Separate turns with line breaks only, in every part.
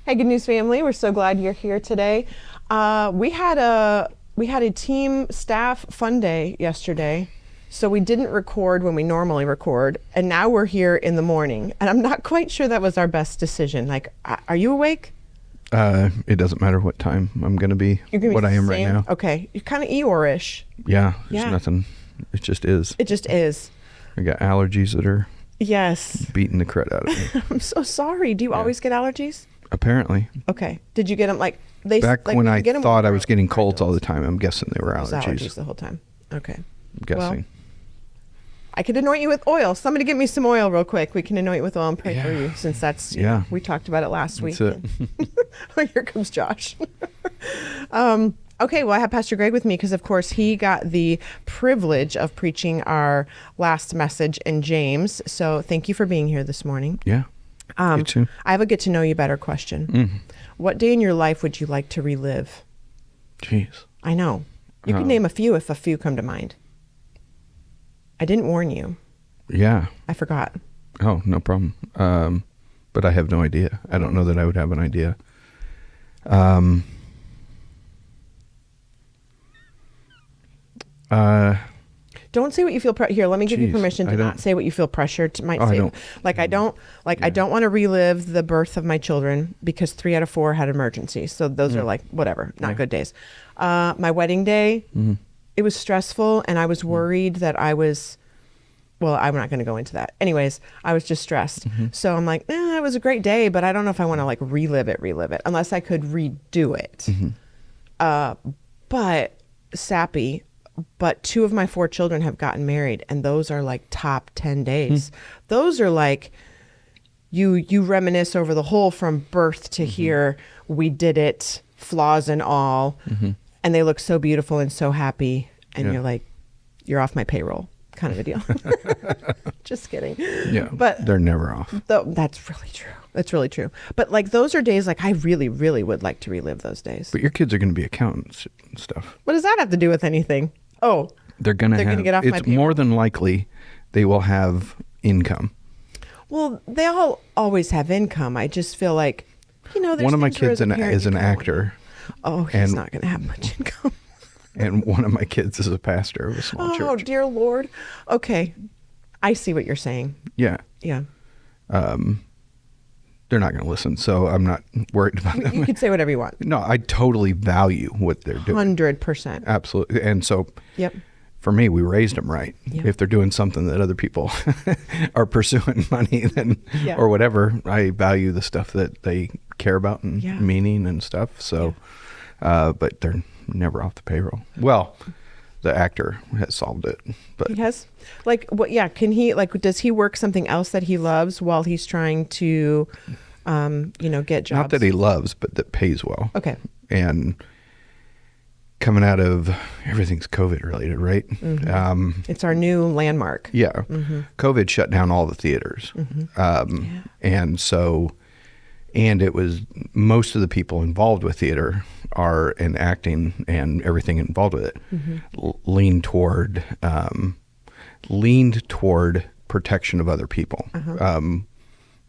Hey, Good News family. We're so glad you're here today. We had a team staff fun day yesterday, so we didn't record when we normally record, and now we're here in the morning. And I'm not quite sure that was our best decision. Like, are you awake?
It doesn't matter what time I'm going to be.
You're gonna
what
be
I am
same?
right now.
Okay, you're kind of Eeyore-ish.
Yeah, there's
Yeah.
nothing. It just is.
It just is.
I got allergies that are
Yes.
beating the crud out of me.
I'm so sorry. Do you always get allergies?
Apparently.
Okay. Did you get them like
Back when I
get 'em
thought I
when
was getting colds all the time, I'm guessing they were
it was
allergies.
the whole time. Okay.
I'm guessing.
Well, I could anoint you with oil. Somebody get me some oil real quick. We can anoint you with oil and pray for you, since that's we talked about it last week.
That's it.
Oh, here comes Josh. Okay, well, I have Pastor Greg with me because, of course, he got the privilege of preaching our last message in James. So thank you for being here this morning.
Yeah. You too.
I have a get to know you better question.
Mm-hmm.
What day in your life would you like to relive?
Jeez.
I know. You can name a few if a few come to mind. I didn't warn you.
Yeah.
I forgot.
Oh, no problem. But I have no idea. I don't know that I would have an idea.
Don't say what you feel. Here, let me give you
Jeez,
permission to not say what you feel pressured to.
I don't.
I don't want to relive the birth of my children because 3 out of 4 had emergencies. So those are like whatever, not good days. My wedding day, it was stressful, and I was worried that I was. Well, I'm not going to go into that. Anyways, I was just stressed. So I'm like, it was a great day, but I don't know if I want to like relive it, unless I could redo it. But sappy. But 2 of my 4 children have gotten married, and those are like top 10 days. Those are like you reminisce over the whole from birth to here. We did it, flaws and all, and they look so beautiful and so happy. And you're like, you're off my payroll, kind of a deal. Just kidding.
Yeah,
but
they're never off.
That's really true. That's really true. But like those are days like I really, really would like to relive those days.
But your kids are going to be accountants and stuff.
What does that have to do with anything? Oh,
they're going to
get off my
it's
payroll.
more than likely they will have income.
Well, they all always have income. I just feel like, there's
one of my
things where
kids
as a parent
is an
you go,
actor.
Oh, he's not going to have much income.
And one of my kids is a pastor of a small church.
Oh, dear Lord. Okay. I see what you're saying.
Yeah.
Yeah.
They're not going to listen, so I'm not worried about them.
You could say whatever you want.
No, I totally value what they're doing.
100%.
Absolutely. And so
Yep.
for me, we raised them right.
Yeah.
If they're doing something that other people are pursuing money then or whatever, I value the stuff that they care about and meaning and stuff. So, but they're never off the payroll. Well, the actor has solved it, but
He has? Like, what? Yeah. Can he, like, does he work something else that he loves while he's trying to, get jobs?
not that he loves, but that pays well.
Okay.
And coming out of everything's COVID related, right?
It's our new landmark.
Yeah. COVID shut down all the theaters. And so, and it was most of the people involved with theater are in acting and everything involved with it leaned toward protection of other people.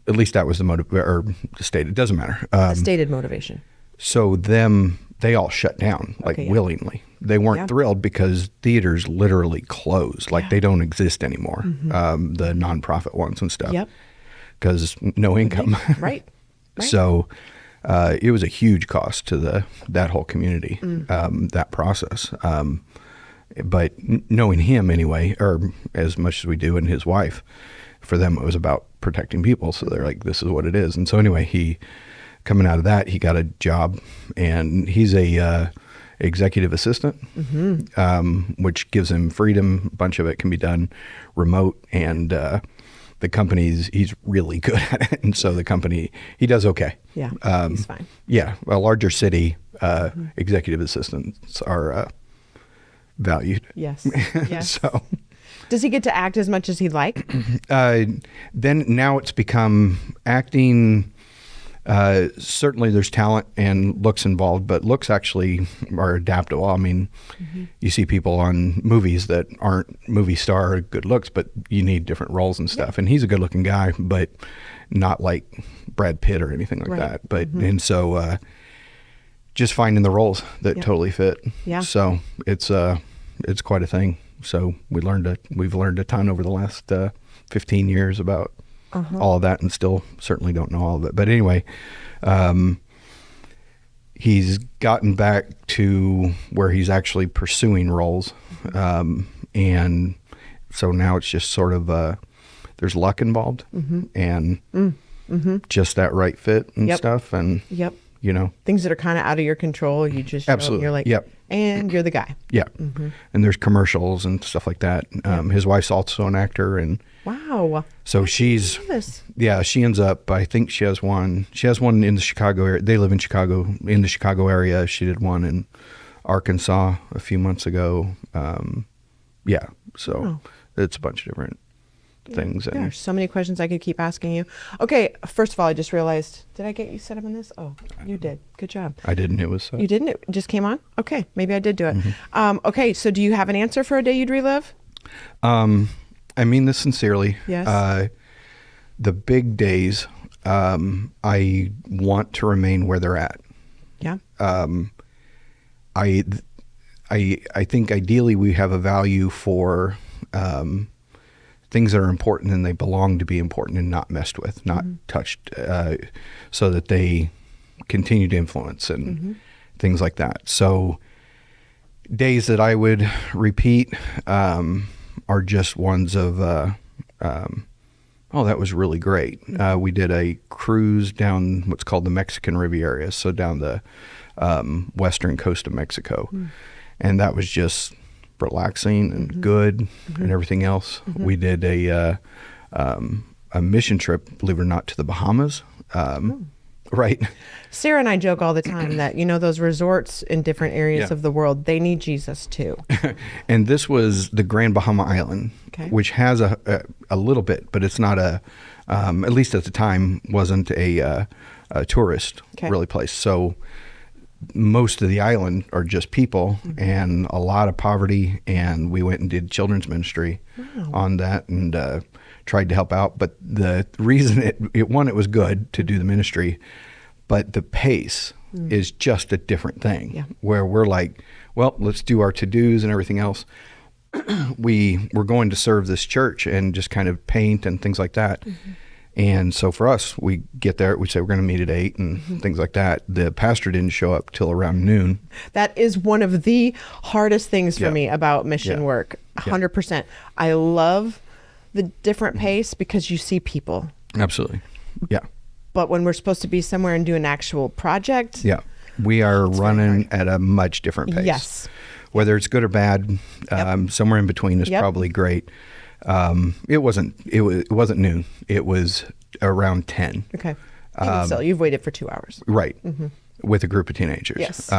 At least that was the motive or the state. It doesn't matter.
A stated motivation.
So they all shut down willingly. They weren't thrilled because theaters literally closed, like they don't exist anymore. The nonprofit ones and stuff.
Yep.
Because no income.
Right.
So it was a huge cost to that whole community, that process. But knowing him anyway, or as much as we do, and his wife, for them it was about protecting people. So they're like, this is what it is. And so anyway, coming out of that, he got a job, and he's a executive assistant, which gives him freedom. A bunch of it can be done remote, and the company's, he's really good at it. And so the company, he does okay.
Yeah, he's fine.
Yeah, a larger city, executive assistants are valued.
Yes. Yes.
So
does he get to act as much as he'd like?
then now it's become acting. Certainly there's talent and looks involved, but looks actually are adaptable. I mean, you see people on movies that aren't movie star good looks, but you need different roles and stuff. And he's a good looking guy, but not like Brad Pitt or anything like
Right.
that. But and so just finding the roles that totally fit.
Yeah.
So it's quite a thing. So we've learned a ton over the last 15 years about all of that, and still certainly don't know all of it. But anyway, he's gotten back to where he's actually pursuing roles. And so now it's just sort of, there's luck involved and just that right fit and stuff. And,
Yep.
you know,
Things that are kind of out of your control. You just,
Absolutely.
you're like,
Yep.
and you're the guy.
yeah. And there's commercials and stuff like that. His wife's also an actor. And
Wow.
so she's,
Yes.
yeah, she ends up, I think she has one in the Chicago area. They live in Chicago, in the Chicago area. She did one in Arkansas a few months ago. Yeah. So it's a bunch of different things.
There
And
are so many questions I could keep asking you. Okay, first of all, I just realized, did I get you set up on this? Oh, you did. Good job.
I didn't. It was,
You didn't? It just came on? Okay, maybe I did do it. Okay, so do you have an answer for a day you'd relive?
I mean this sincerely.
Yes.
The big days, I want to remain where they're at.
Yeah.
I think ideally we have a value for things that are important and they belong to be important and not messed with, not touched, so that they continue to influence and things like that. So days that I would repeat are just ones of, oh, that was really great. We did a cruise down what's called the Mexican Riviera, so down the western coast of Mexico. And that was just relaxing and good and everything else. We did a mission trip, believe it or not, to the Bahamas. Right.
Sarah and I joke all the time that, you know, those resorts in different areas
Yeah.
of the world, they need Jesus too.
And this was the Grand Bahama Island,
Okay.
which has a little bit, but it's not at least at the time, wasn't a tourist
Okay.
really place. So most of the island are just people and a lot of poverty. And we went and did children's ministry on that and tried to help out. But the reason it was good to do the ministry, but the pace is just a different thing.
Yeah.
Where we're like, well, let's do our to-dos and everything else. We're going to serve this church and just kind of paint and things like that. And so for us, we get there, we say we're going to meet at 8 and things like that. The pastor didn't show up till around noon.
That is one of the hardest things for
Yeah.
me about mission
Yeah.
work. 100%. I love the different pace because you see people.
Absolutely. Yeah.
But when we're supposed to be somewhere and do an actual project,
Yeah. We are running at a much different pace.
Yes.
Whether it's good or bad, somewhere in between is
Yep.
probably great. It wasn't noon. It was around 10.
Okay. Even still, you've waited for 2 hours.
Right. With a group of teenagers.
Yes.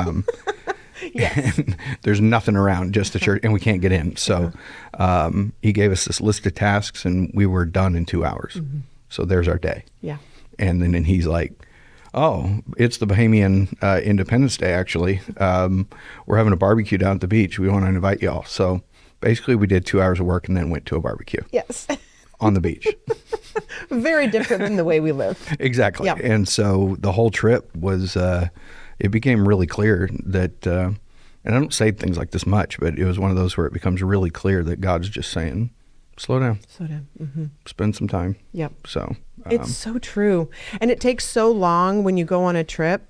Yes. And there's nothing around, just the church, and we can't get in. So he gave us this list of tasks, and we were done in 2 hours. So there's our day.
Yeah.
And then he's like, oh, it's the Bahamian Independence Day, actually. We're having a barbecue down at the beach. We want to invite y'all. So basically we did 2 hours of work and then went to a barbecue
Yes.
on the beach.
Very different than the way we live.
Exactly.
Yep.
And so the whole trip was, it became really clear that, and I don't say things like this much, but it was one of those where it becomes really clear that God's just saying, slow down,
Slow down.
spend some time.
Yep.
So
It's so true. And it takes so long when you go on a trip.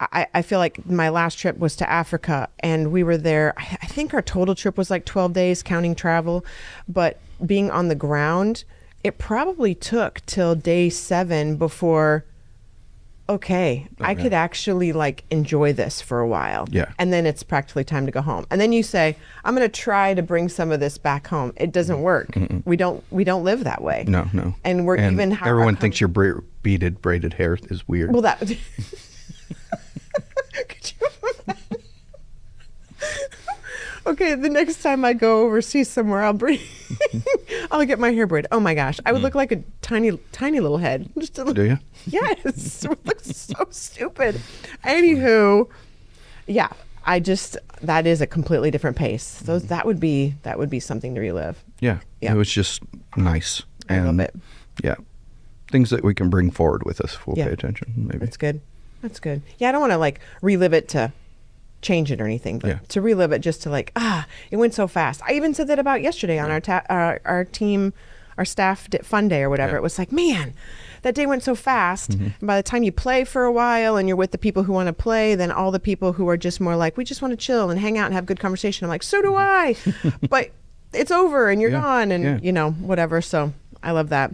I feel like my last trip was to Africa and we were there. I think our total trip was like 12 days counting travel, but being on the ground, it probably took till day 7 before, okay, I could actually like enjoy this for a while.
Yeah.
And then it's practically time to go home. And then you say, I'm going to try to bring some of this back home. It doesn't work. We don't live that way.
no.
And we're even how
everyone thinks your braided hair is weird.
well, that could you imagine? Okay, the next time I go overseas somewhere, I'll get my hair braided. Oh my gosh, I would look like a tiny little head. Just a
Do you?
Yes, it would look so stupid. Anywho, yeah, that is a completely different pace. So that would be something to relive.
Yeah.
Yeah.
It was just nice.
I love
And
it.
yeah. things that we can bring forward with us if we'll
Yeah.
pay attention. Maybe
That's good. That's good. Yeah, I don't want to like relive it to change it or anything, but
Yeah.
to relive it just to like, it went so fast. I even said that about yesterday on our team, our staff fun day or whatever.
Yeah.
It was like, man, that day went so fast. And by the time you play for a while and you're with the people who want to play, then all the people who are just more like, we just want to chill and hang out and have good conversation. I'm like, so do I, but it's over and you're
Yeah.
gone and
Yeah.
you know, whatever. So I love that.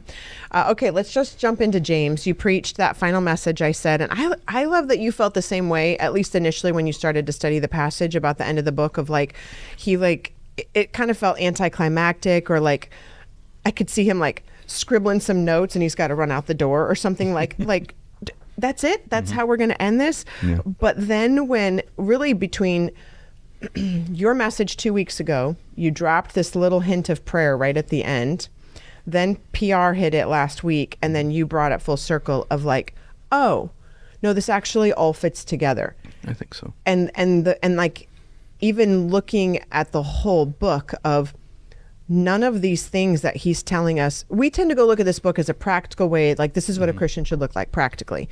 Okay, let's just jump into James. You preached that final message, I said, and I love that you felt the same way, at least initially when you started to study the passage about the end of the book of like, it kind of felt anticlimactic, or like I could see him like scribbling some notes and he's got to run out the door or something like that's it. That's how we're going to end this.
Yeah.
But then when really between your message 2 weeks ago, you dropped this little hint of prayer right at the end. Then PR hit it last week, and then you brought it full circle of like, oh, no, this actually all fits together.
I think so.
And like even looking at the whole book of none of these things that he's telling us, we tend to go look at this book as a practical way, like this is what a Christian should look like practically.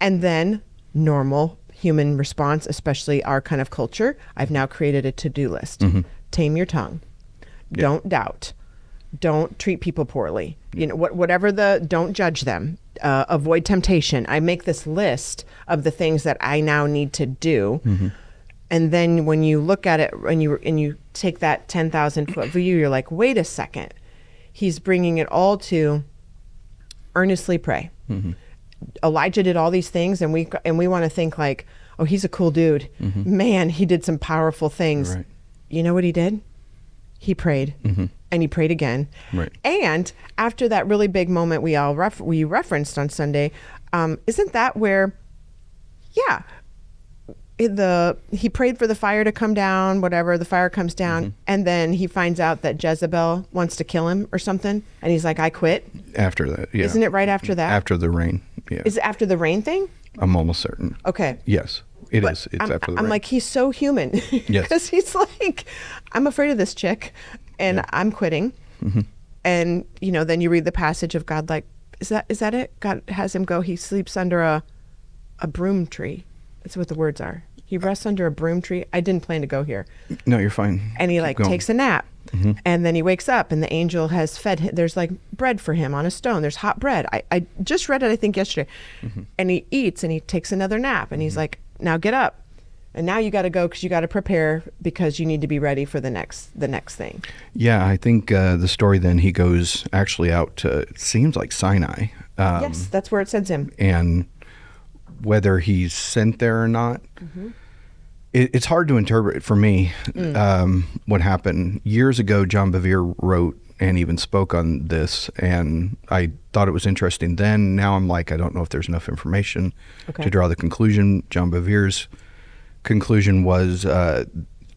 And then normal human response, especially our kind of culture, I've now created a to-do list. Tame your tongue.
Yeah.
Don't doubt. Don't treat people poorly. You know, whatever don't judge them. Avoid temptation. I make this list of the things that I now need to do. And then when you look at it and you take that 10,000 foot view, you're like, wait a second. He's bringing it all to earnestly pray. Elijah did all these things, and we want to think like, oh, he's a cool dude. Man, he did some powerful things.
Right.
You know what he did? He prayed. And he prayed again.
Right.
And after that really big moment we all we referenced on Sunday, isn't that where, yeah, he prayed for the fire to come down, whatever, the fire comes down, and then he finds out that Jezebel wants to kill him or something, and he's like, I quit.
After that, yeah.
Isn't it right after that?
After the rain, yeah.
Is it after the rain thing?
I'm almost certain.
Okay.
Yes, it
But
is. It's
I'm,
after the
I'm
rain.
like, he's so human.
Yes.
Because he's like, I'm afraid of this chick and I'm quitting. And, you know, then you read the passage of God, like, is that it? God has him go, he sleeps under a broom tree. That's what the words are. He rests under a broom tree. I didn't plan to go here.
No, you're fine.
And he
Keep
like
going.
takes a nap. And then he wakes up and the angel has fed him. There's like bread for him on a stone. There's hot bread. I just read it, I think, yesterday. And he eats and he takes another nap. And he's like, now get up. And now you got to go because you got to prepare because you need to be ready for the next thing.
Yeah, I think the story then he goes actually out to, it seems like Sinai.
Yes, that's where it sends him.
And whether he's sent there or not, it's hard to interpret for me what happened. Years ago, John Bevere wrote and even spoke on this, and I thought it was interesting then. Now I'm like, I don't know if there's enough information to draw the conclusion. John Bevere's conclusion was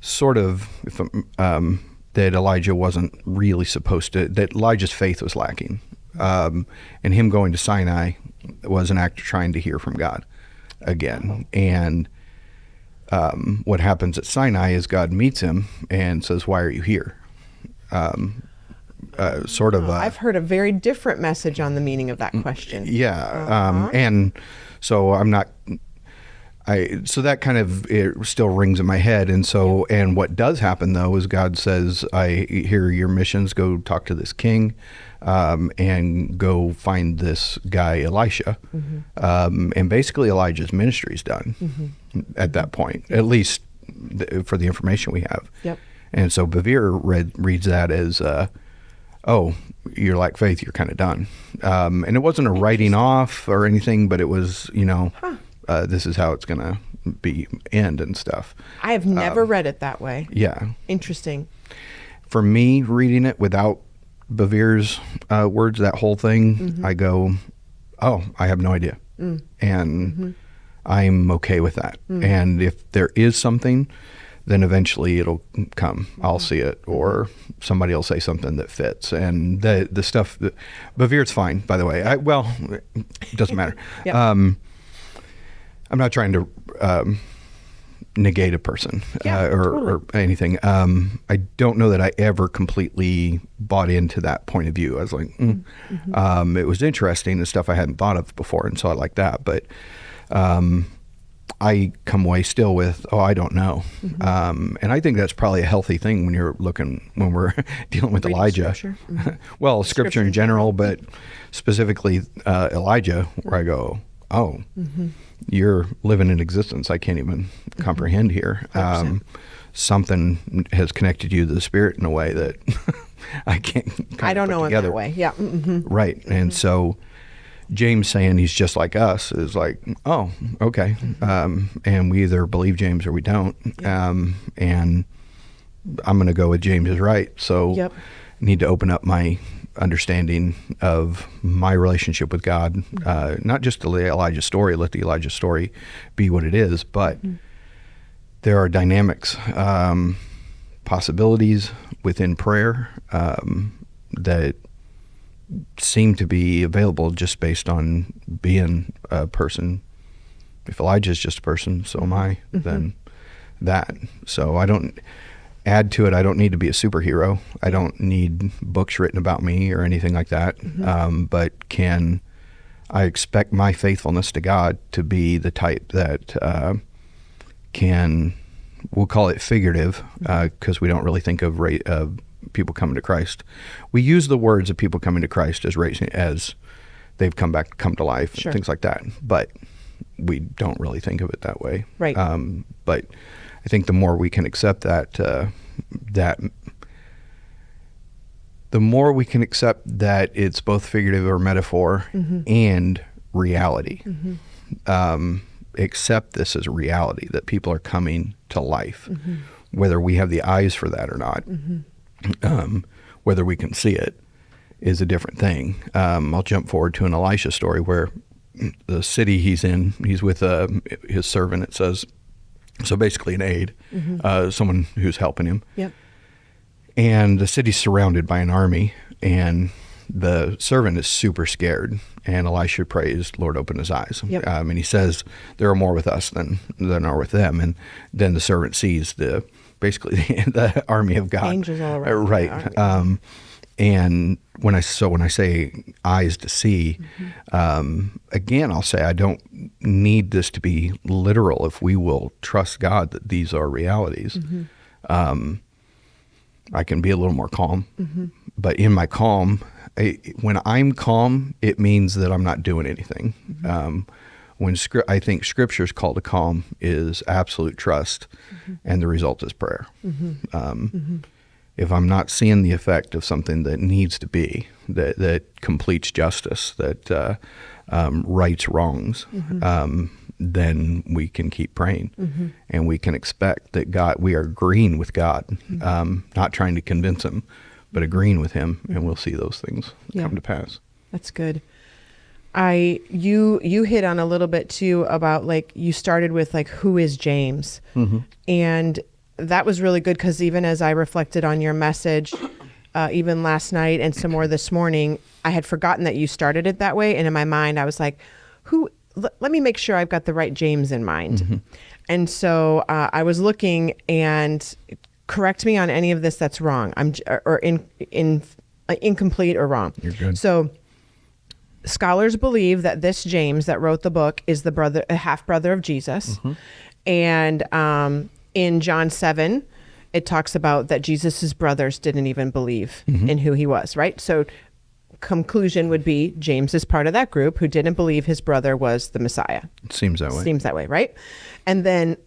sort of that Elijah wasn't really supposed to, that Elijah's faith was lacking. And him going to Sinai was an act of trying to hear from God again. And what happens at Sinai is God meets him and says, why are you here?
I've heard a very different message on the meaning of that question.
Yeah. And so I'm not, so that kind of, it still rings in my head. And so, and what does happen though, is God says, I hear your missions, go talk to this king, and go find this guy, Elisha. And basically Elijah's ministry is done at that point, at least for the information we have.
Yep.
And so Bevere reads that as, oh, you're like faith, you're kind of done. And it wasn't a writing off or anything, but it was, you know, this is how it's going to be end and stuff.
I have never read it that way.
Yeah.
Interesting.
For me, reading it without Bevere's words, that whole thing, I go, oh, I have no idea. And I'm okay with that. And if there is something, then eventually it'll come. I'll see it, or somebody will say something that fits. And the stuff, Bevere's fine, by the way. It doesn't matter.
Yep.
I'm not trying to negate a person
totally.
or anything. I don't know that I ever completely bought into that point of view. I was like, it was interesting and stuff I hadn't thought of before, and so I like that. But I come away still with, I don't know. And I think that's probably a healthy thing when we're dealing with
Reading
Elijah.
Scripture.
Well, scripture in general, but specifically Elijah, where I go, you're living in existence I can't even comprehend here. Something has connected you to the Spirit in a way that I can't
I don't know
together.
in that way. Yeah.
Right. And so James saying he's just like us is like, oh, okay. And we either believe James or we don't. And I'm going to go with James is right. So I need to open up my understanding of my relationship with God, not just the Elijah story, let the Elijah story be what it is, but there are dynamics, possibilities within prayer that seem to be available just based on being a person. If Elijah is just a person, so am I, then that. So I don't add to it. I don't need to be a superhero. I don't need books written about me or anything like that. But I expect my faithfulness to God to be the type that we'll call it figurative, because we don't really think of people coming to Christ. We use the words of people coming to Christ as they've come to life, and things like that. But we don't really think of it that way.
Right.
But I think the more we can accept that the more we can accept that it's both figurative or metaphor and reality. Accept this as a reality, that people are coming to life, whether we have the eyes for that or not. Whether we can see it is a different thing. I'll jump forward to an Elisha story where the city he's in, he's with his servant, it says, so basically an aide, someone who's helping him. Yep. And the city's surrounded by an army, and the servant is super scared. And Elisha prays, Lord, open his eyes. Yep. And he says, there are more with us than are with them. And then the servant sees basically the army of God.
Angels all around.
Right. And when I say eyes to see, again, I'll say I don't need this to be literal if we will trust God that these are realities. I can be a little more calm. But in my calm, when I'm calm, it means that I'm not doing anything. I think Scripture's call to calm is absolute trust, and the result is prayer. If I'm not seeing the effect of something that needs to be, that completes justice, that rights wrongs, then we can keep praying, and we can expect that we are agreeing with God, not trying to convince Him, but agreeing with Him, and we'll see those things come to pass.
That's good. You hit on a little bit too about, like, you started with, like, who is James? And that was really good, because even as I reflected on your message, even last night and some more this morning, I had forgotten that you started it that way. And in my mind, I was like, let me make sure I've got the right James in mind. And so I was looking, and correct me on any of this that's wrong. Incomplete or wrong.
You're good.
So scholars believe that this James that wrote the book is the half brother of Jesus. And in John 7, it talks about that Jesus's brothers didn't even believe in who he was, right? So conclusion would be James is part of that group who didn't believe his brother was the Messiah.
It seems that way.
Seems that way, right? And then,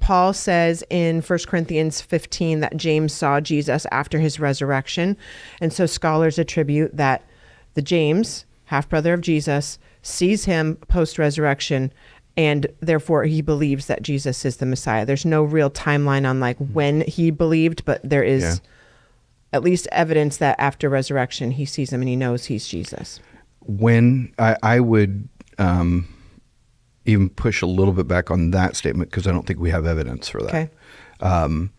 Paul says in 1 Corinthians 15 that James saw Jesus after his resurrection. And so scholars attribute that the James, half-brother of Jesus, sees him post-resurrection, and therefore he believes that Jesus is the Messiah. There's no real timeline on, like, when he believed, but there is at least evidence that after resurrection he sees him and he knows he's Jesus.
When I would even push a little bit back on that statement, because I don't think we have evidence for that. Okay.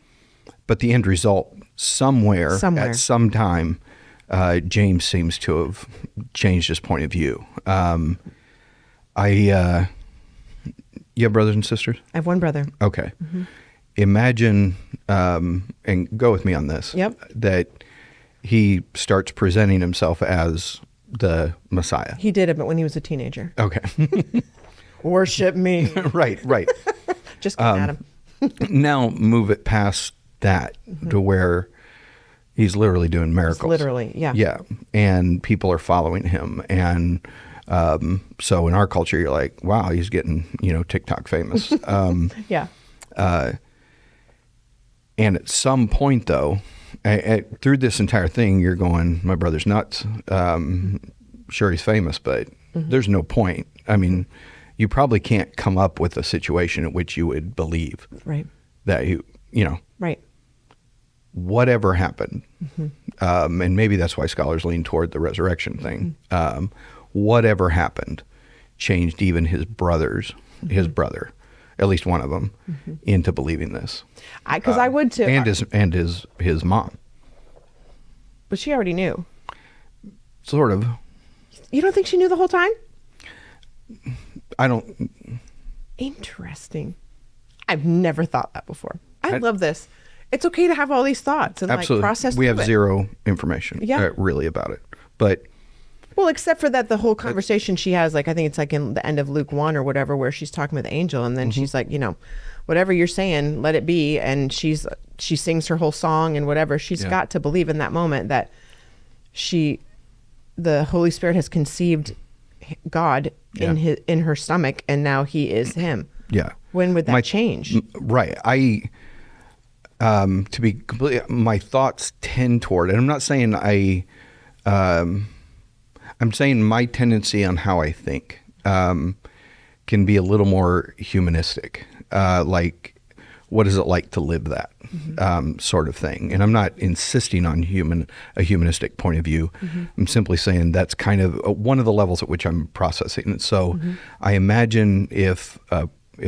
But the end result, somewhere. At some time, James seems to have changed his point of view. You have brothers and sisters?
I have one brother.
Okay. Imagine, and go with me on this.
Yep.
That he starts presenting himself as the Messiah.
He did it, but when he was a teenager.
Okay.
Worship me.
Right.
Just get at him.
Now move it past that to where he's literally doing miracles.
Literally, yeah.
Yeah. And people are following him. And so in our culture, you're like, wow, he's getting, TikTok famous.
Yeah.
And at some point, though, through this entire thing, you're going, my brother's nuts. Sure, he's famous, but there's no point. I mean, you probably can't come up with a situation in which you would believe
Right.
that
Right.
whatever happened. And maybe that's why scholars lean toward the resurrection thing. Whatever happened changed even his brother, at least one of them, into believing this.
Because I would too.
And his mom.
But she already knew.
Sort of.
You don't think she knew the whole time?
I don't.
Interesting. I've never thought that before. I love this. It's okay to have all these thoughts and
Absolutely.
process
We have
through it.
zero information really about it. But
well, except for that the whole conversation she has, I think it's in the end of Luke 1 or whatever, where she's talking with the angel, and then she's like, whatever you're saying, let it be. And she sings her whole song and whatever. She's got to believe in that moment that the Holy Spirit has conceived God in her stomach, and now he is him.
Yeah.
When would that change?
Right. To be completely, my thoughts tend toward, and I'm not saying I'm saying my tendency on how I think can be a little more humanistic, like what is it like to live that sort of thing. And I'm not insisting on a humanistic point of view. I'm simply saying that's kind of one of the levels at which I'm processing. And so I imagine if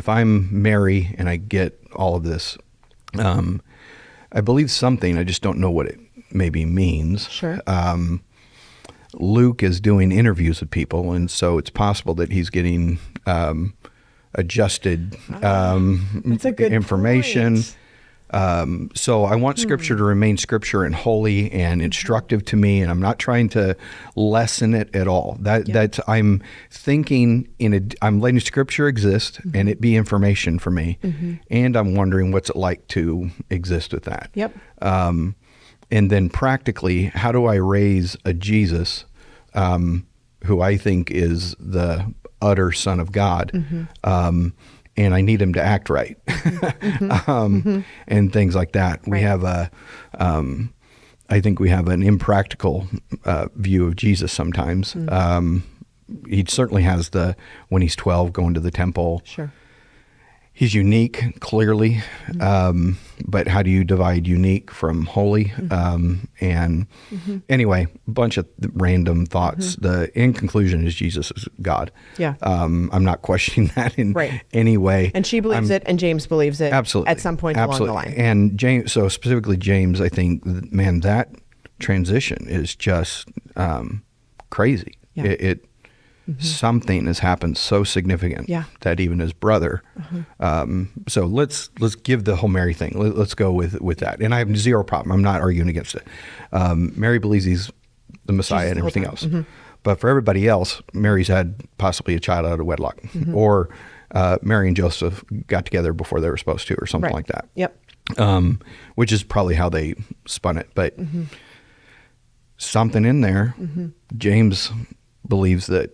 I'm Mary and I get all of this, I believe something, I just don't know what it maybe means.
Sure.
Luke is doing interviews with people, and so it's possible that he's getting adjusted
That's a good
information.
point.
So I want Scripture to remain Scripture and holy and instructive to me, and I'm not trying to lessen it at all. That's I'm thinking I'm letting Scripture exist and it be information for me, and I'm wondering what's it like to exist with that.
Yep.
And then practically, how do I raise a Jesus who I think is the utter Son of God? And I need him to act right, and things like that. We have I think we have an impractical view of Jesus sometimes. He certainly has when he's 12 going to the temple.
Sure.
He's unique, clearly, but how do you divide unique from holy? And anyway, a bunch of random thoughts. The end conclusion is Jesus is God.
Yeah.
I'm not questioning that in any way.
And she believes it, and James believes it.
Absolutely.
At some point along the line.
And James, so specifically James, I think, man, that transition is just crazy.
Yeah.
Something has happened so significant that even his brother. So let's give the whole Mary thing. Let's go with that. And I have zero problem. I'm not arguing against it. Mary believes he's the Messiah and everything else. But for everybody else, Mary's had possibly a child out of wedlock, or Mary and Joseph got together before they were supposed to, or something like that.
Yep.
Which is probably how they spun it. But something in there, James believes that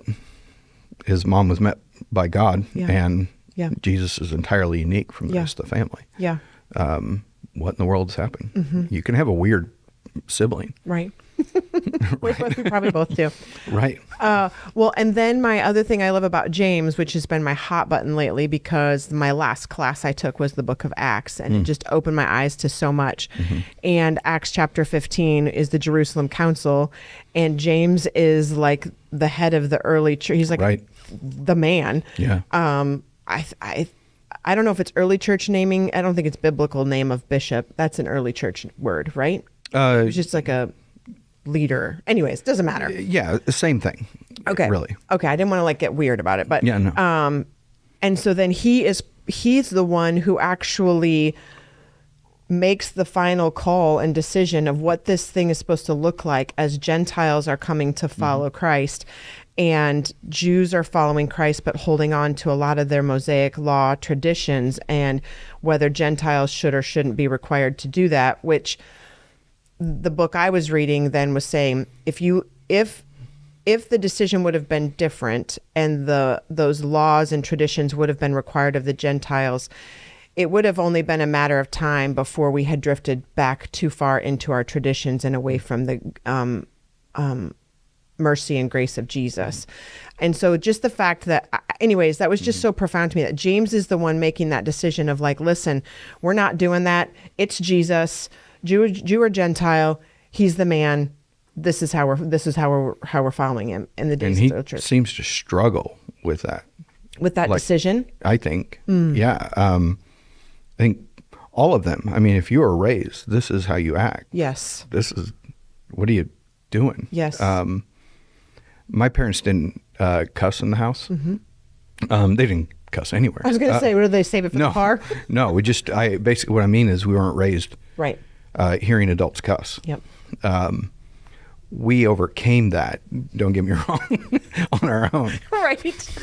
his mom was met by God, and Jesus is entirely unique from the rest of the family.
Yeah.
What in the world has happened? You can have a weird sibling.
Right. We probably both do.
Right.
Well, and then my other thing I love about James, which has been my hot button lately, because my last class I took was the book of Acts, and it just opened my eyes to so much. And Acts chapter 15 is the Jerusalem Council, and James is like the head of the early church. He's like the man.
Yeah.
I don't know if it's early church naming. I don't think it's biblical name of bishop. That's an early church word, right? It's just like a leader. Anyways, doesn't matter.
Yeah, the same thing.
Okay.
Really.
Okay, I didn't want to get weird about it, but And so then he's the one who actually makes the final call and decision of what this thing is supposed to look like as Gentiles are coming to follow Christ, and Jews are following Christ but holding on to a lot of their Mosaic law traditions, and whether Gentiles should or shouldn't be required to do that, which the book I was reading then was saying if the decision would have been different and those laws and traditions would have been required of the Gentiles, it would have only been a matter of time before we had drifted back too far into our traditions and away from the mercy and grace of Jesus. And so just the fact that, anyways, that was just so profound to me that James is the one making that decision of like, listen, we're not doing that. It's Jesus, Jew or Gentile. He's the man. This is how we're following him in the days of the church.
And he seems to struggle with that.
With that decision?
I think. Yeah. I think all of them. I mean, if you are raised, this is how you act.
Yes.
What are you doing?
Yes.
My parents didn't cuss in the house. They didn't cuss anywhere.
I was going to say, what do they save it for the car?
No, basically what I mean is we weren't raised
right.
Hearing adults cuss.
Yep.
We overcame that, don't get me wrong, on our own.
Right.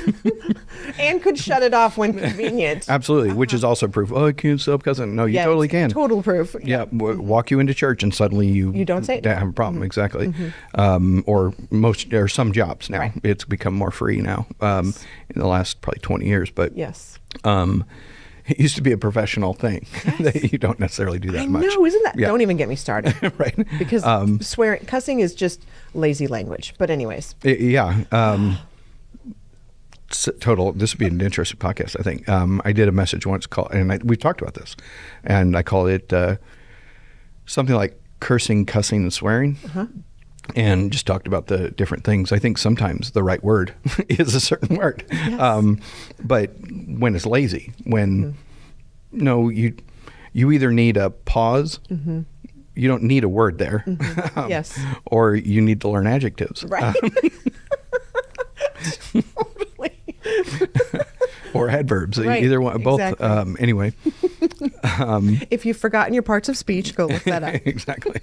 And could shut it off when convenient.
Absolutely, which is also proof. Oh, I can't stop cussing. No, you totally can.
Total proof.
Yeah, walk you into church and suddenly you
don't say it.
have a problem. Exactly. Or some jobs now. Right. It's become more free now in the last probably 20 years. But
yes.
It used to be a professional thing. That you don't necessarily do that much.
No, isn't that? Yeah. Don't even get me started.
Right.
Because cussing is just lazy language. But anyways.
Total. This would be an interesting podcast, I think. I did a message once called, and we talked about this, and I called it something like cursing, cussing, and swearing. And just talked about the different things. I think sometimes the right word is a certain word. Yes. But when it's lazy, when you either need a pause, you don't need a word there.
Yes.
Or you need to learn adjectives.
Right.
Or adverbs.
Right.
Either one, both.
Exactly.
Anyway.
If you've forgotten your parts of speech, go look that up.
Exactly.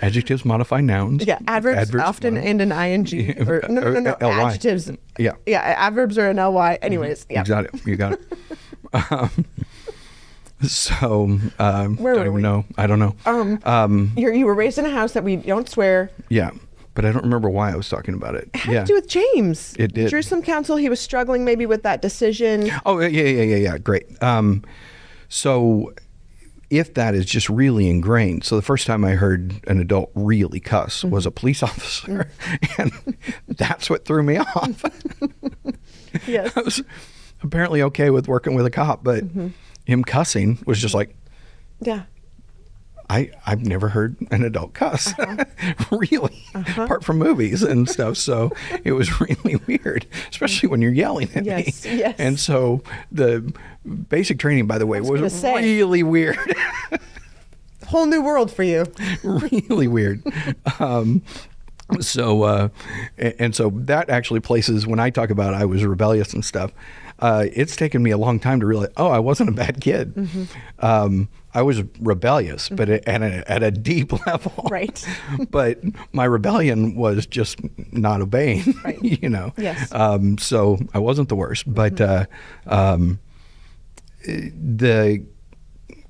Adjectives modify nouns.
Yeah, adverbs often end in ing. Or, no.
ly.
Adjectives.
Yeah.
Yeah, adverbs are an ly. Anyways, yeah.
You got it. So,
where were we?
No, I don't know.
You were raised in a house that we don't swear.
Yeah, but I don't remember why I was talking about it.
It had to do with James.
It did.
Jerusalem Council, he was struggling maybe with that decision.
Oh, yeah. Great. So if that is just really ingrained. So the first time I heard an adult really cuss was a police officer, and that's what threw me off.
Yes.
I was apparently okay with working with a cop, but him cussing was just like,
yeah.
I've never heard an adult cuss, really, apart from movies and stuff. So it was really weird, especially when you're yelling at me.
Yes.
And so the basic training, by the way, was really weird.
Whole new world for you.
Really weird. So that actually places, when I talk about I was rebellious and stuff, it's taken me a long time to realize, I wasn't a bad kid. I was rebellious, but at a deep level.
Right.
But my rebellion was just not obeying,
right.
Yes.
So
I wasn't the worst, but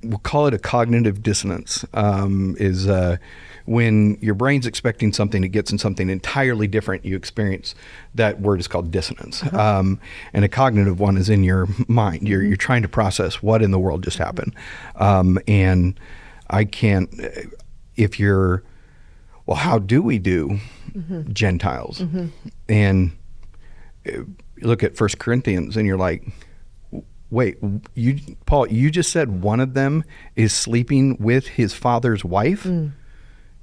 we'll call it a cognitive dissonance, is when your brain's expecting something, it gets in something entirely different, you experience, that word is called dissonance. And a cognitive one is in your mind. You're trying to process what in the world just happened. And I can't, how do we do Gentiles? And you look at 1 Corinthians and you're like, wait, Paul, you just said one of them is sleeping with his father's wife?